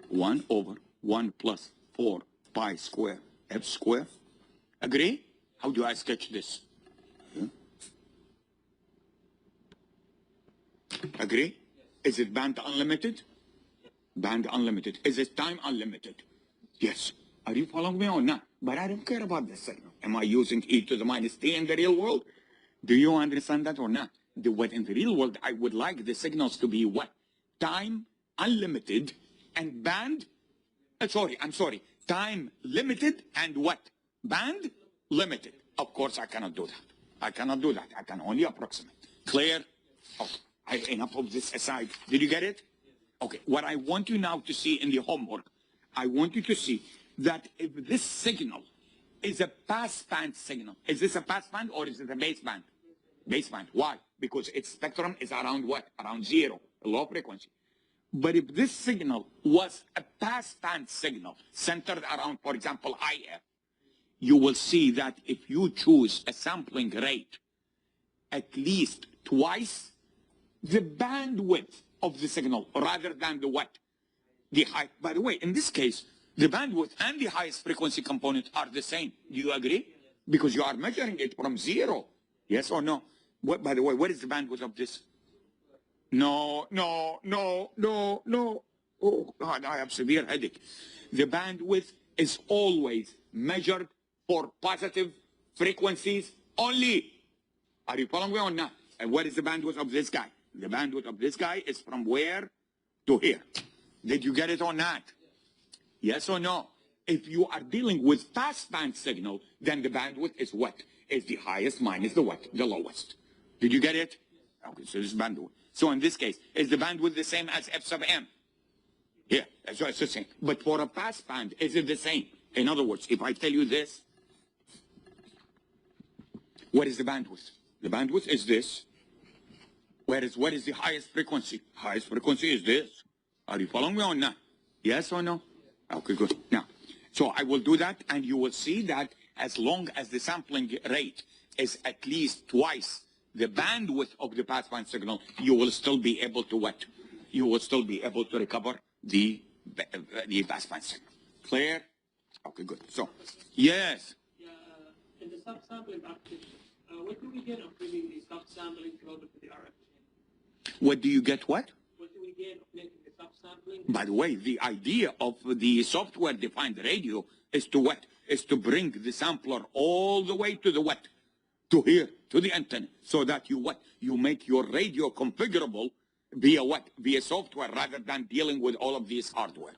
1 over 1 plus 4 pi square f square. Agree? How do I sketch this? Agree? Is it band unlimited? Band unlimited. Is it time unlimited? Yes. Are you following me or not? But I don't care about this signal. Am I using e to the minus t in the real world? Do you understand that or not? What in the real world, I would like the signals to be what? Time unlimited and band, I'm sorry, time limited and what? Band limited. Of course, I cannot do that. I cannot do that. I can only approximate. Clear? Okay. Enough of this aside. Did you get it? Okay. What I want you now to see in the homework, I want you to see that if this signal is a passband signal, is this a passband or is it a baseband? Baseband. Why? Because its spectrum is around what? Around 0, a low frequency. But if this signal was a passband signal centered around, for example, IF, you will see that if you choose a sampling rate at least twice the bandwidth of the signal rather than the what? The height. By the way, in this case, the bandwidth and the highest frequency component are the same. Do you agree? Because you are measuring it from 0. Yes or no? What, by the way, what is the bandwidth of this? No. Oh, God, I have severe headache. The bandwidth is always measured for positive frequencies only. Are you following me or not? And what is the bandwidth of this guy? The bandwidth of this guy is from where to here. Did you get it or not? Yes or no? If you are dealing with passband signal, then the bandwidth is what? Is the highest minus the what? The lowest. Did you get it? Okay, so this is bandwidth. So in this case, is the bandwidth the same as f sub m? Yeah, so it's the same. But for a passband, is it the same? In other words, if I tell you this, what is the bandwidth? The bandwidth is this. Whereas what is the highest frequency? Highest frequency is this. Are you following me or not? Yes or no? Okay, good. Now, so I will do that, and you will see that as long as the sampling rate is at least twice the bandwidth of the passband signal, you will still be able to what? You will still be able to recover the passband signal. Clear? Okay, good. So, yes. Yeah, in the subsampling application, what do we get of bringing the subsampling closer to the RF? What do you get what? What do we get of making the subsampling? By the way, the idea of the software-defined radio is to what? Is to bring the sampler all the way to the what? To here, to the antenna, so that you what? You make your radio configurable via what? Via software rather than dealing with all of these hardware.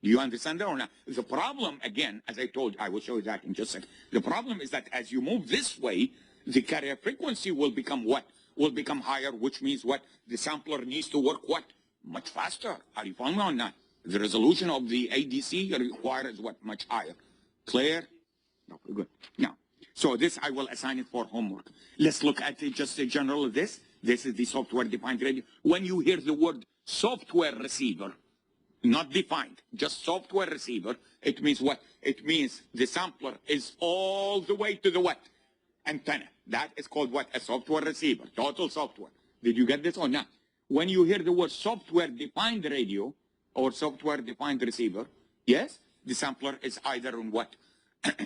Do you understand that or not? The problem, again, as I told you, I will show you that in just a second. The problem is that as you move this way, the carrier frequency will become what? Will become higher, which means what? The sampler needs to work what? Much faster. Are you following me or not? The resolution of the ADC requires what? Much higher. Clear? Okay, good. Now, so this I will assign it for homework. Let's look at just a general of this. This is the software-defined radio. When you hear the word software receiver, not defined, just software receiver, it means what? It means the sampler is all the way to the what? Antenna. That is called what? A software receiver, total software. Did you get this or not? When you hear the word software-defined radio or software-defined receiver, yes, the sampler is either on what?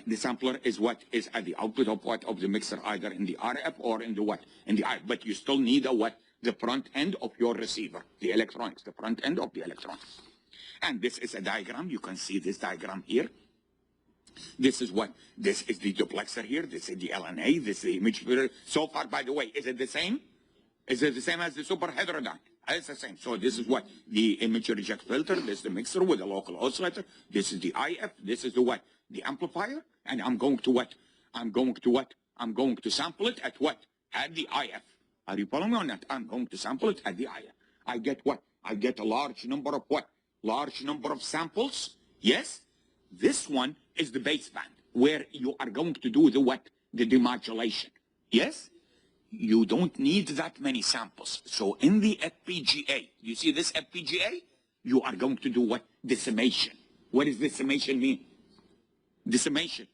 The sampler is what? Is at the output of what? Of the mixer, either in the RF or in the what? In the RF. But you still need a what? The front end of your receiver, the electronics, the front end of the electronics. And this is a diagram. You can see this diagram here. This is what? This is the duplexer here. This is the LNA. This is the image filter. So far, by the way, is it the same? Is it the same as the super heterodyne? It's the same. So this is what? The image reject filter. This is the mixer with a local oscillator. This is the IF. This is the what? The amplifier. And I'm going to what? I'm going to what? I'm going to sample it at what? At the IF. Are you following me on that? I'm going to sample it at the IF. I get what? I get a large number of what? Large number of samples. Yes? This one is the baseband, where you are going to do the what? The demodulation. Yes? You don't need that many samples. So in the FPGA, you see this FPGA? You are going to do what? Decimation. What does decimation mean? Decimation.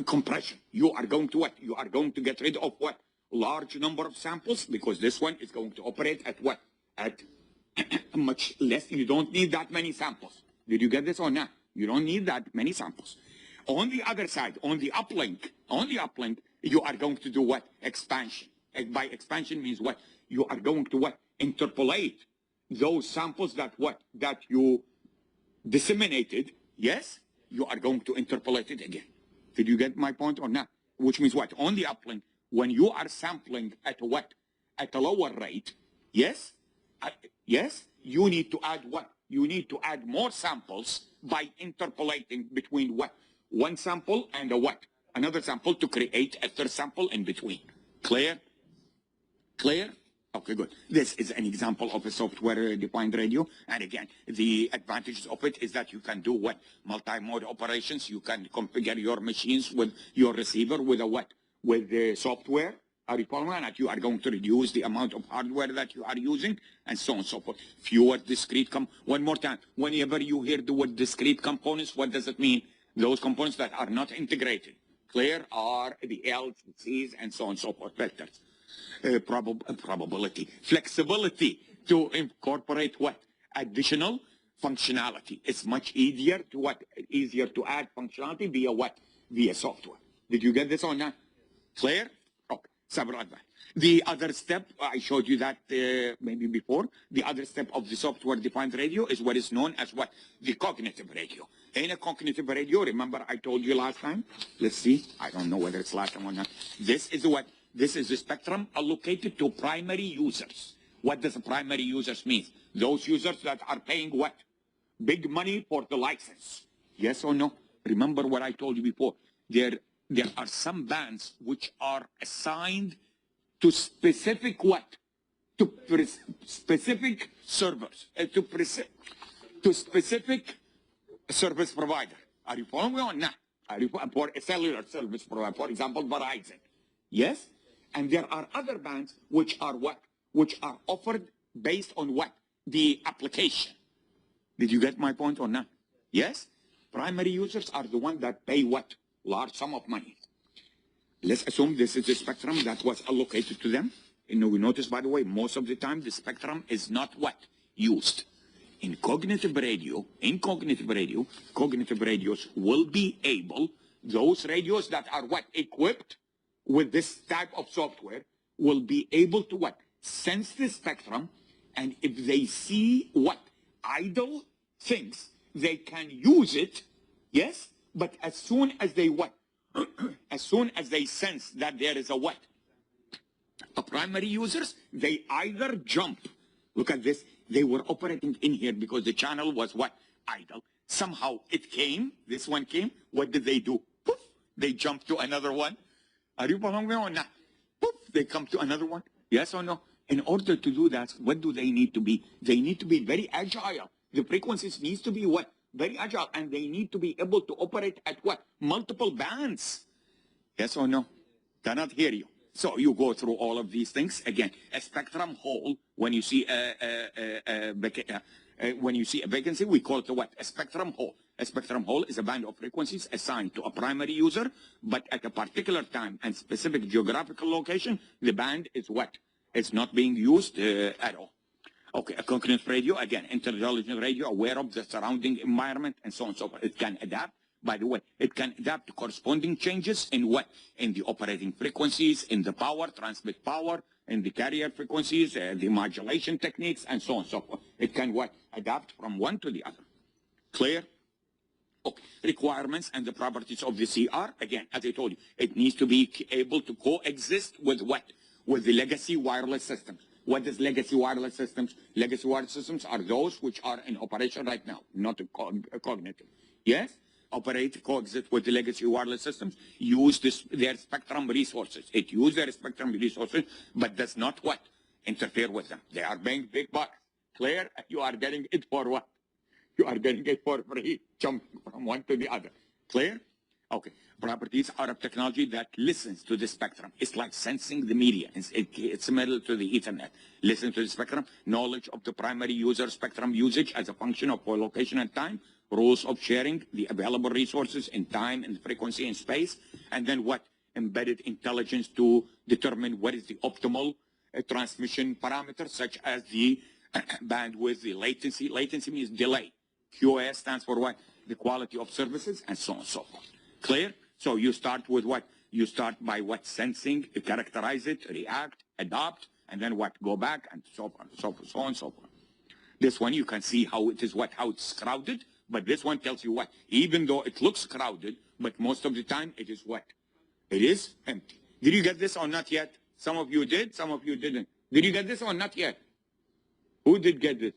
Compression. You are going to what? You are going to get rid of what? Large number of samples, because this one is going to operate at what? At much less. You don't need that many samples. Did you get this or not? You don't need that many samples. On the other side, on the uplink, you are going to do what? Expansion. And by expansion means what? You are going to what? Interpolate those samples that what? That you disseminated, yes? You are going to interpolate it again. Did you get my point or not? Which means what? On the uplink, when you are sampling at what? At a lower rate, yes? Yes? You need to add what? You need to add more samples by interpolating between what? One sample and a what? Another sample to create a third sample in between. Clear? Clear? Okay, good. This is an example of a software-defined radio. And again, the advantages of it is that you can do what? Multi-mode operations. You can configure your machines with your receiver with a what? With the software. Are you following that? You are going to reduce the amount of hardware that you are using and so on and so forth. Fewer discrete one more time. Whenever you hear the word discrete components, what does it mean? Those components that are not integrated. Clear are the L's, C's, and so on and so forth. Vectors. Probability, flexibility to incorporate what? Additional functionality. It's much easier to what? Easier to add functionality via what? Via software. Did you get this or not? Clear? Okay. Several advantages. The other step, I showed you that maybe before, the other step of the software-defined radio is what is known as what? The cognitive radio. In a cognitive radio, remember I told you last time? Let's see. I don't know whether it's last time or not. This is what? This is the spectrum allocated to primary users. What does primary users mean? Those users that are paying what? Big money for the license. Yes or no? Remember what I told you before. There are some bands which are assigned to specific what? To specific servers. To specific service provider. Are you following me or not? For a cellular service provider, for example, Verizon. Yes? And there are other bands which are what? Which are offered based on what? The application. Did you get my point or not? Yes? Primary users are the ones that pay what? Large sum of money. Let's assume this is the spectrum that was allocated to them. And we notice, by the way, most of the time the spectrum is not what? Used. In cognitive radios will be able, those radios that are what? Equipped with this type of software will be able to what? Sense the spectrum, and if they see what? Idle things, they can use it, yes? But as soon as they what? As soon as they sense that there is a what? A primary users, they either jump. Look at this. They were operating in here because the channel was what? Idle. Somehow it came, this one came. What did they do? Poof, they jumped to another one. Are you following me or not? Poof, they come to another one. Yes or no? In order to do that, what do they need to be? They need to be very agile. The frequencies needs to be what? Very agile. And they need to be able to operate at what? Multiple bands. Yes or no? Cannot hear you. So you go through all of these things. Again, a spectrum hole, when you see a vacancy, we call it what? A spectrum hole. A spectrum hole is a band of frequencies assigned to a primary user, but at a particular time and specific geographical location, the band is what? It's not being used at all. Okay, a cognitive radio, again, intelligent radio, aware of the surrounding environment and so on and so forth. It can adapt. By the way, it can adapt to corresponding changes in what? In the operating frequencies, in the power, transmit power, in the carrier frequencies, the modulation techniques, and so on and so forth. It can what? Adapt from one to the other. Clear? Okay. Requirements and the properties of the CR. Again, as I told you, it needs to be able to coexist with what? With the legacy wireless systems. What is legacy wireless systems? Legacy wireless systems are those which are in operation right now, not cognitive. Yes? Operate, coexist with the legacy wireless systems, use their spectrum resources. It uses their spectrum resources, but does not what? Interfere with them. They are paying big bucks. Clear? You are getting it for what? You are getting it for free, jumping from one to the other. Clear? Okay. Properties are a technology that listens to the spectrum. It's like sensing the media. It's similar to the Ethernet. Listen to the spectrum. Knowledge of the primary user spectrum usage as a function of location and time. Rules of sharing the available resources in time and frequency and space. And then what? Embedded intelligence to determine what is the optimal transmission parameters, such as the bandwidth, the latency. Latency means delay. QoS stands for what? The quality of services, and so on and so forth. Clear? So you start with what? You start by what? Sensing, characterize it, react, adopt, and then what? Go back, and so on, so forth, so on and so forth. This one you can see how it is what? How it's crowded, but this one tells you what? Even though it looks crowded, but most of the time it is what? It is empty. Did you get this or not yet? Some of you did, some of you didn't. Did you get this or not yet? Who did get this?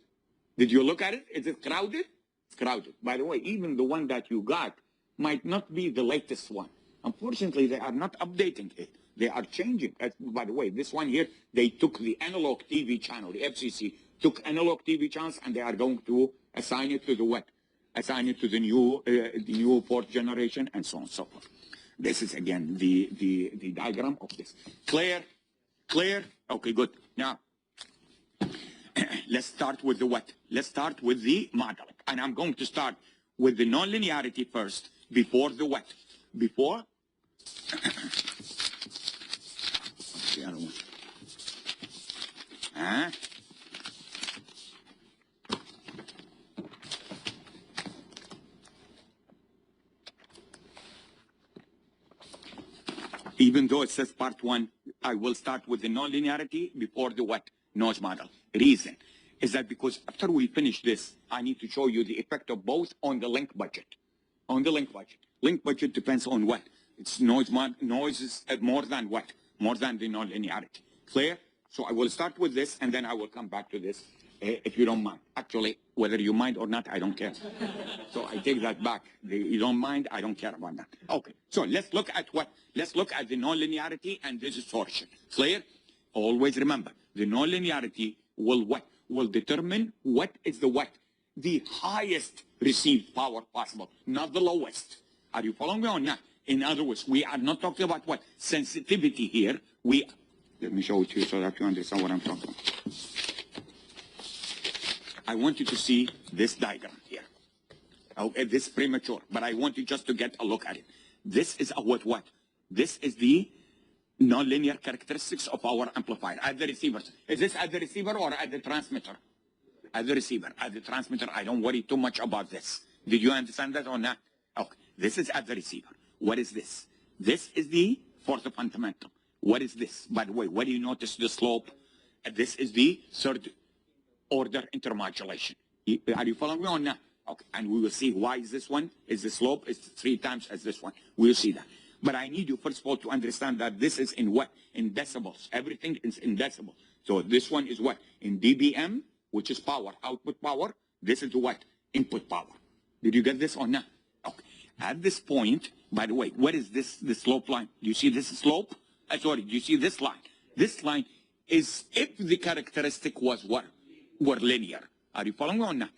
Did you look at it? Is it crowded? It's crowded. By the way, even the one that you got might not be the latest one. Unfortunately, they are not updating it. They are changing. By the way, this one here, they took the analog TV channel. The FCC took analog TV channels, and they are going to assign it to the what? Assign it to the new fourth generation, and so on and so forth. This is, again, the diagram of this. Clear? Clear? Okay, good. Now, let's start with the what? Let's start with the modeling. And I'm going to start with the nonlinearity first, before the what? Before? The other one. Huh? Even though it says part 1, I will start with the nonlinearity before the what? Noise model. Reason is that because after we finish this, I need to show you the effect of both on the link budget. On the link budget. Link budget depends on what? It's noise is more than what? More than the nonlinearity. Clear? So I will start with this, and then I will come back to this, if you don't mind. Actually, whether you mind or not, I don't care. So I take that back. You don't mind, I don't care about that. Okay, so let's look at what? Let's look at the nonlinearity and the distortion. Clear? Always remember, the nonlinearity will what? Will determine what is the what? The highest received power possible, not the lowest. Are you following me or not? In other words, we are not talking about what? Sensitivity here. Let me show it to you so that you understand what I'm talking about. I want you to see this diagram here. Okay, this is premature, but I want you just to get a look at it. This is what? This is the nonlinear characteristics of our amplifier at the receivers. Is this at the receiver or at the transmitter? At the receiver. At the transmitter, I don't worry too much about this. Did you understand that or not? Okay, this is at the receiver. What is this? This is the fourth fundamental. What is this? By the way, what do you notice the slope? This is the third order intermodulation. Are you following me or not? Okay, and we will see why is this one, is the slope is 3 times as this one. We'll see that. But I need you, first of all, to understand that this is in what? In decibels. Everything is in decibels. So this one is what? In dBm, which is power, output power. This is what? Input power. Did you get this or not? Okay. At this point, by the way, what is this, the slope line? Do you see this slope? Sorry, do you see this line? This line is if the characteristic was what? Were linear. Are you following me or not?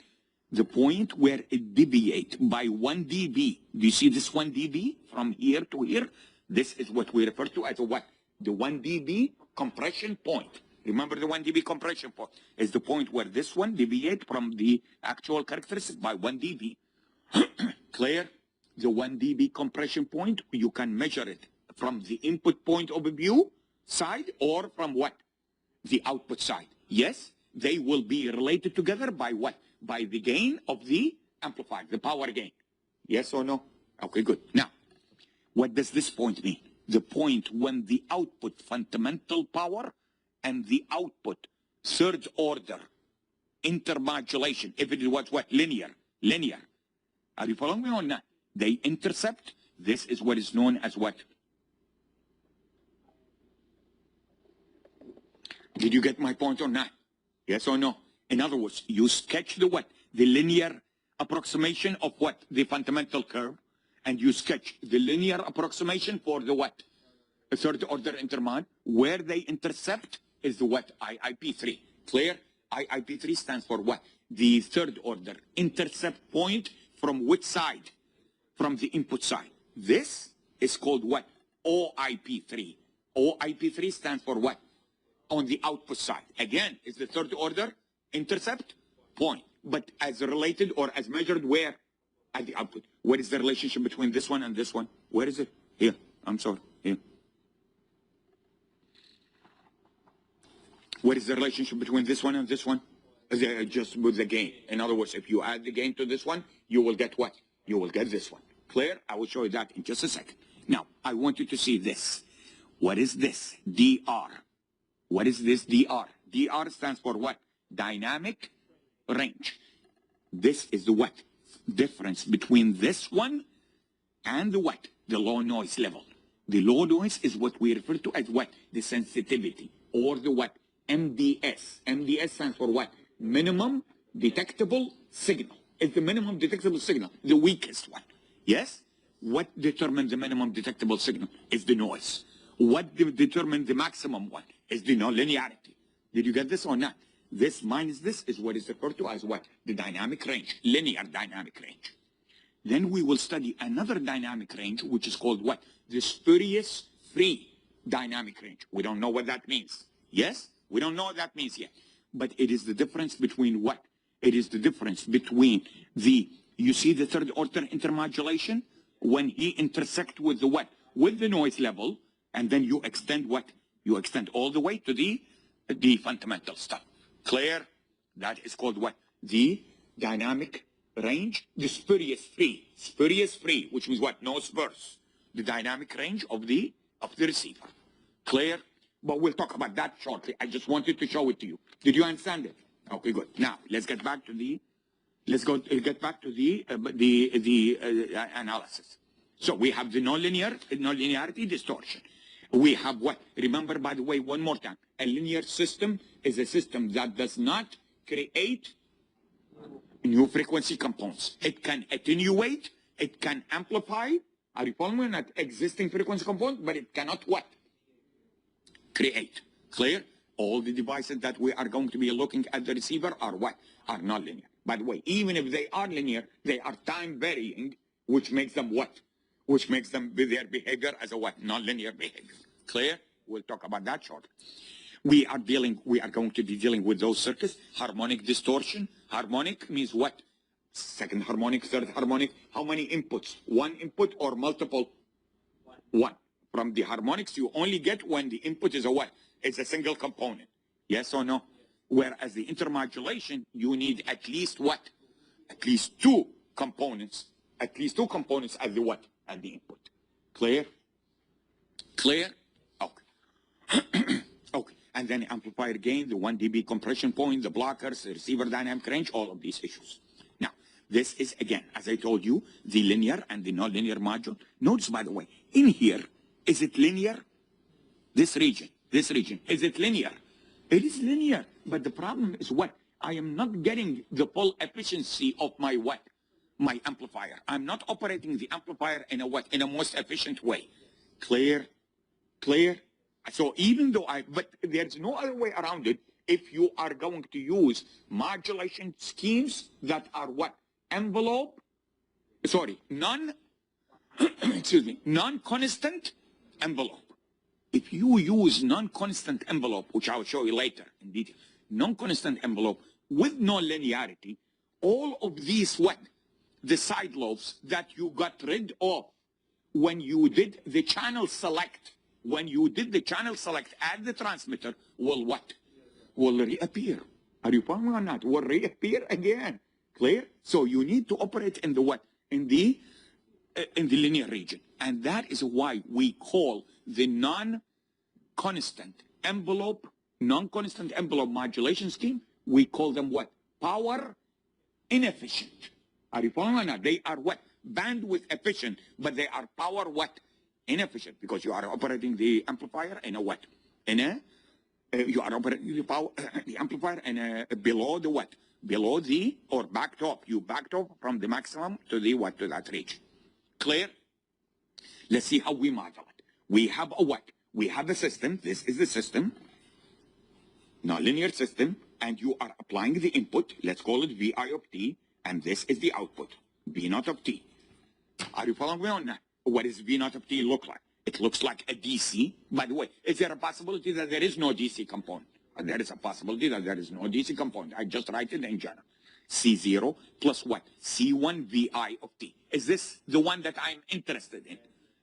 The point where it deviates by 1 dB. Do you see this 1 dB from here to here? This is what we refer to as a what? The 1 dB compression point. Remember the 1 dB compression point is the point where this one deviates from the actual characteristic by 1 dB. Clear? The 1 dB compression point, you can measure it from the input point of view side or from what? The output side. Yes, they will be related together by what? By the gain of the amplifier, the power gain. Yes or no? Okay, good. Now, what does this point mean? The point when the output fundamental power and the output third order intermodulation, if it was what? Linear. Are you following me or not? They intercept. This is what is known as what? Did you get my point or not? Yes or no? In other words, you sketch the what? The linear approximation of what? The fundamental curve. And you sketch the linear approximation for the what? A third order intermod. Where they intercept is the what? IIP3. Clear? IIP3 stands for what? The third order intercept point from which side? From the input side. This is called what? OIP3. OIP3 stands for what? On the output side. Again, is the third order intercept point. But as related or as measured where? At the output. What is the relationship between this one and this one? Where is it? Here. I'm sorry. Here. What is the relationship between this one and this one? just with the gain. In other words, if you add the gain to this one, you will get what? You will get this one. Clear? I will show you that in just a second. Now, I want you to see this. What is this? DR. What is this DR? DR stands for what? Dynamic range. This is the what? Difference between this one and the what? The low noise level. The low noise is what we refer to as what? The sensitivity, or the what? MDS. MDS stands for what? Minimum detectable signal. It's the minimum detectable signal, the weakest one. Yes? What determines the minimum detectable signal? Is the noise. What determines the maximum one? Is the nonlinearity. Did you get this or not? This minus this is what is referred to as what? The dynamic range, linear dynamic range. Then we will study another dynamic range, which is called what? The spurious free dynamic range. We don't know what that means. Yes? We don't know what that means yet. But it is the difference between what? It is the difference between the, you see the third order intermodulation? When he intersect with the what? With the noise level, and then you extend what? You extend all the way to the fundamental stuff. Clear? That is called what? The dynamic range, the spurious free, which means what? No spurs. The dynamic range of the receiver. Clear? But we'll talk about that shortly. I just wanted to show it to you. Did you understand it? Okay, good. Now let's get back to the analysis. So we have the nonlinearity distortion. We have what? Remember, by the way, one more time. A linear system is a system that does not create new frequency components. It can attenuate, it can amplify. Are you following me? Not existing frequency component, but it cannot what? Create. Clear? All the devices that we are going to be looking at the receiver are what? Are nonlinear. By the way, even if they are linear, they are time varying, which makes them what? Which makes them their behavior as a what? Nonlinear behavior. Clear? We'll talk about that shortly. We are going to be dealing with those circuits. Harmonic distortion. Harmonic means what? Second harmonic, third harmonic. How many inputs? One input or multiple? One. From the harmonics, you only get when the input is a what? It's a single component. Yes or no? Whereas the intermodulation, you need at least what? At least two components. At least two components at the what? At the input. Clear? Clear? Okay. Okay. And then amplifier gain, the 1 dB compression point, the blockers, the receiver dynamic range, all of these issues. Now, this is, again, as I told you, the linear and the nonlinear module. Notice, by the way, in here, is it linear? This region, is it linear? It is linear, but the problem is what? I am not getting the full efficiency of my what? My amplifier. I'm not operating the amplifier in a what? In a most efficient way. Clear? Clear? So even though but there's no other way around it if you are going to use modulation schemes that are what? Non-constant envelope. If you use non-constant envelope, which I'll show you later in detail, non-constant envelope with non-linearity, all of these what? The side lobes that you got rid of when you did the channel select, at the transmitter will what? Will reappear. Are you following or not? Will reappear again. Clear? So you need to operate in the what? In the linear region. And that is why we call the non-constant envelope modulation scheme, we call them what? Power inefficient. Are you following or not? They are what? Bandwidth efficient, but they are power what? Inefficient, because you are operating the amplifier in a what? You are operating the power, the amplifier in below the what? Below the, or backed off. You backed off from the maximum to the what? To that region. Clear? Let's see how we model it. We have a what? We have a system. This is the system. Nonlinear system. And you are applying the input. Let's call it Vi of t. And this is the output. V naught of t. Are you following me on that? What does V naught of t look like? It looks like a DC. By the way, is there a possibility that there is no DC component? There is a possibility that there is no DC component. I just write it in general. C0 plus what? C1 Vi of t. Is this the one that I'm interested in?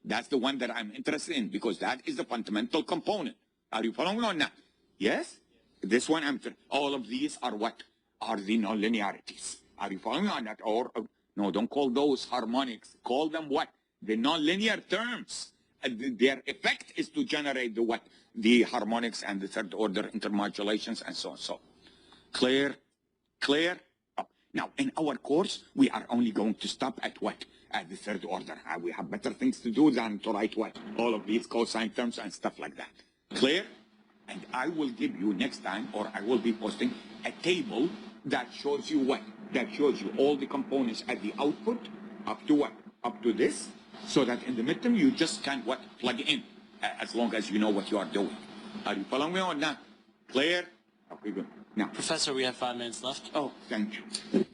That's the one that I'm interested in because that is the fundamental component. Are you following or not? Yes? This one, all of these are what? are the nonlinearities. Are you following me on that? Or no, don't call those harmonics. Call them what? The nonlinear terms. Their effect is to generate the what? The harmonics and the third order intermodulations and so on. So clear? Clear? Oh. Now, in our course, we are only going to stop at what? At the third order. We have better things to do than to write what? All of these cosine terms and stuff like that. Clear? And I will give you next time, or I will be posting a table that shows you what? That shows you all the components at the output up to what? Up to this, so that in the midterm you just can what? Plug in, as long as you know what you are doing. Are you following me or not? Clear? Okay, good. Now, Professor, we have 5 minutes left. oh, thank you.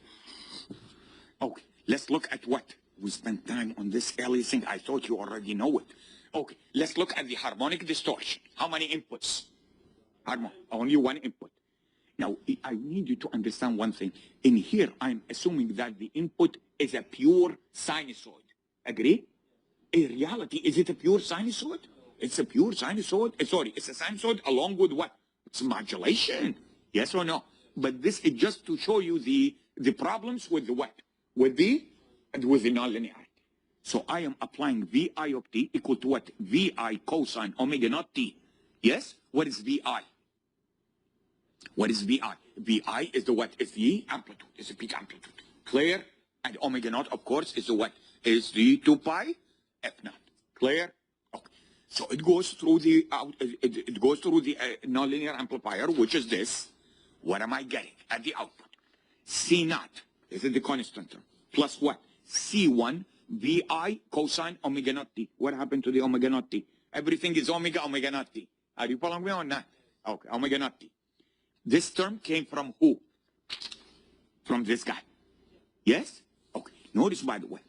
Okay, let's look at what? We spent time on this early thing. I thought you already know it. Okay, let's look at the harmonic distortion. How many inputs? Only one input. Now, I need you to understand one thing. In here, I'm assuming that the input is a pure sinusoid. Agree? In reality, is it a pure sinusoid? It's a pure sinusoid. Sorry, it's a sinusoid along with what? It's modulation. Yes or no? But this is just to show you the problems with the what? With the nonlinearity. So I am applying VI of t equal to what? VI cosine omega naught t. Yes? What is VI? What is VI? VI is the what? Is the amplitude. It's the peak amplitude. Clear? And omega naught, of course, is the what? Is the 2 pi f naught. Clear? Okay. So it goes through the nonlinear amplifier, which is this. What am I getting at the output? C naught. This is the constant term. Plus what? C1 VI cosine omega naught t. What happened to the omega naught t? Everything is omega naught t. Are you following me or not? Okay, omega naught t. This term came from who? From this guy. Yes? Okay. Notice, by the way,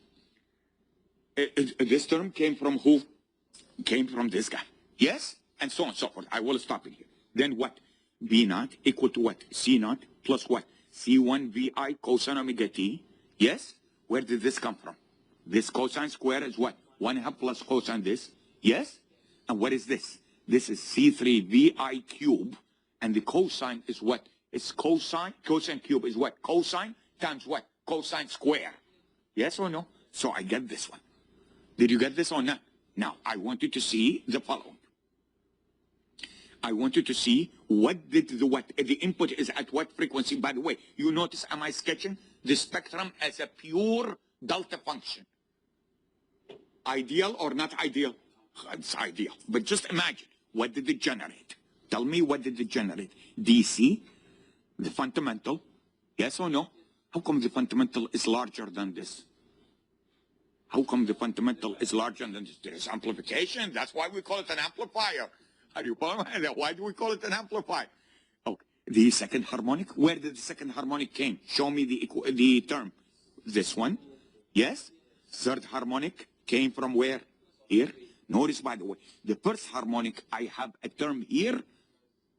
this term came from who? Came from this guy. Yes? And so on and so forth. I will stop it here. Then what? V naught equal to what? C naught plus what? C1 VI cosine omega t. Yes? Where did this come from? This cosine square is what? 1/2 plus cosine this. Yes? And what is this? This is C3 VI cube. And the cosine is what? It's cosine. Cosine cube is what? Cosine times what? Cosine square. Yes or no? So I get this one. Did you get this or not? Now, I want you to see the following. I want you to see what did the what? The input is at what frequency? By the way, you notice, am I sketching the spectrum as a pure delta function? Ideal or not ideal? It's ideal. But just imagine, what did it generate? Tell me, what did it generate? DC, the fundamental, yes or no? How come the fundamental is larger than this? How come the fundamental is larger than this? There is amplification. That's why we call it an amplifier. Are you following? Why do we call it an amplifier? Okay. The second harmonic, where did the second harmonic came? Show me the term. This one. Yes? Third harmonic came from where? Here. Notice, by the way, the first harmonic, I have a term here,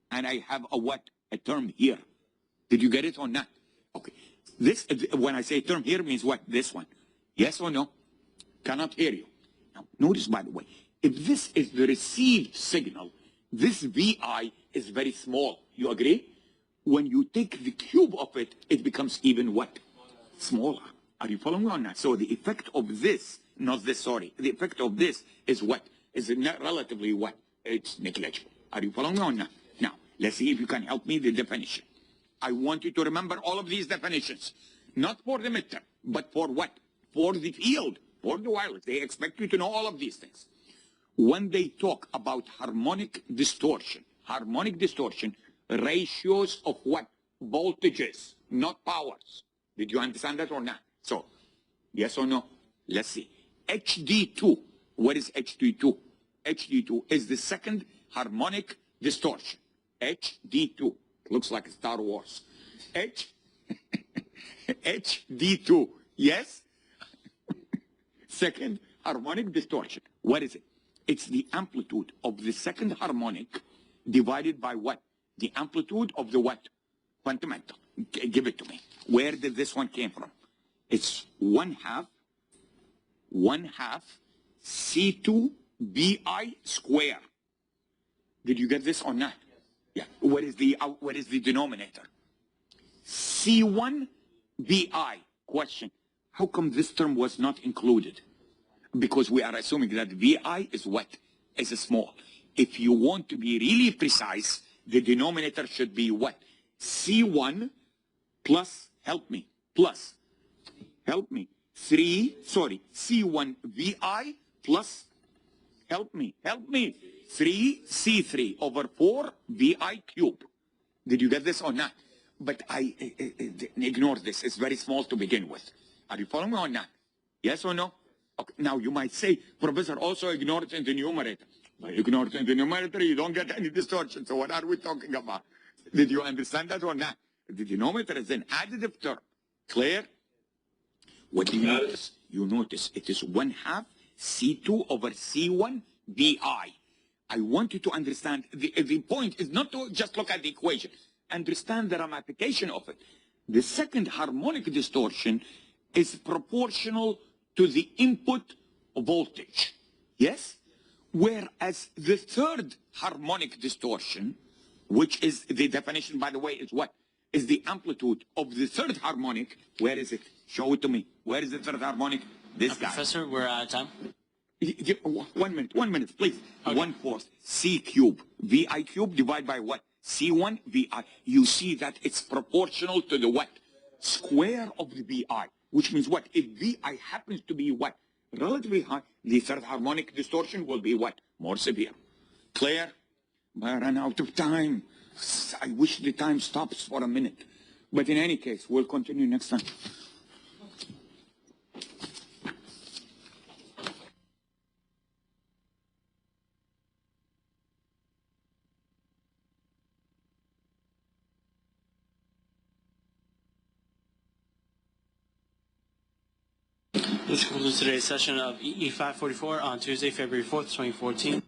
and I have a what? A term here. Did you get it or not? Okay. This, when I say term here, means what? This one. Yes or no? Cannot hear you. Now, notice, by the way, if this is the received signal, this VI is very small. You agree? When you take the cube of it, it becomes even what? Smaller. Are you following me or not? So the effect of this, not this, sorry, the effect of this is what? Is not relatively what? It's negligible. Are you following me or not? Now, let's see if you can help me the definition. I want you to remember all of these definitions. Not for the midterm, but for what? For the field, for the wireless. They expect you to know all of these things. When they talk about harmonic distortion, ratios of what? Voltages, not powers. Did you understand that or not? So, yes or no? Let's see. HD2. What is HD2? HD2 is the second harmonic distortion. HD2. Looks like Star Wars. HD2. Yes? Second harmonic distortion. What is it? It's the amplitude of the second harmonic divided by what? The amplitude of the what? Fundamental. Give it to me. Where did this one came from? It's 1/2 C2 BI square. Did you get this or not? Yeah. What is the denominator? C1 VI. Question, how come this term was not included? Because we are assuming that VI is what? Is small. If you want to be really precise, the denominator should be what? C1 plus, help me, 3, C1 VI plus, help me, 3 C3 over 4 VI cube. Did you get this or not? But I ignore this. It's very small to begin with. Are you following me or not? Yes or no? Okay. Now you might say, Professor, also ignore it in the numerator. By ignore it in the numerator, you don't get any distortion. So what are we talking about? Did you understand that or not? The denominator is an additive term. Clear? What do you notice? You notice it is 1/2 C2 over C1 VI. I want you to understand, the point is not to just look at the equation. Understand the ramification of it. The second harmonic distortion is proportional to the input voltage. Yes? Whereas the third harmonic distortion, which is the definition, by the way, is what? Is the amplitude of the third harmonic. Where is it? Show it to me. Where is the third harmonic? This guy. Professor, we're out of time. 1 minute, please. Okay. 1/4 C cube, VI cube divided by what? C1 VI. You see that it's proportional to the what? Square of the VI. Which means what? If VI happens to be what? Relatively high, the third harmonic distortion will be what? More severe. Clear? I ran out of time. I wish the time stops for a minute. But in any case, we'll continue next time. This concludes today's session of EE 544 on Tuesday, February 4th, 2014.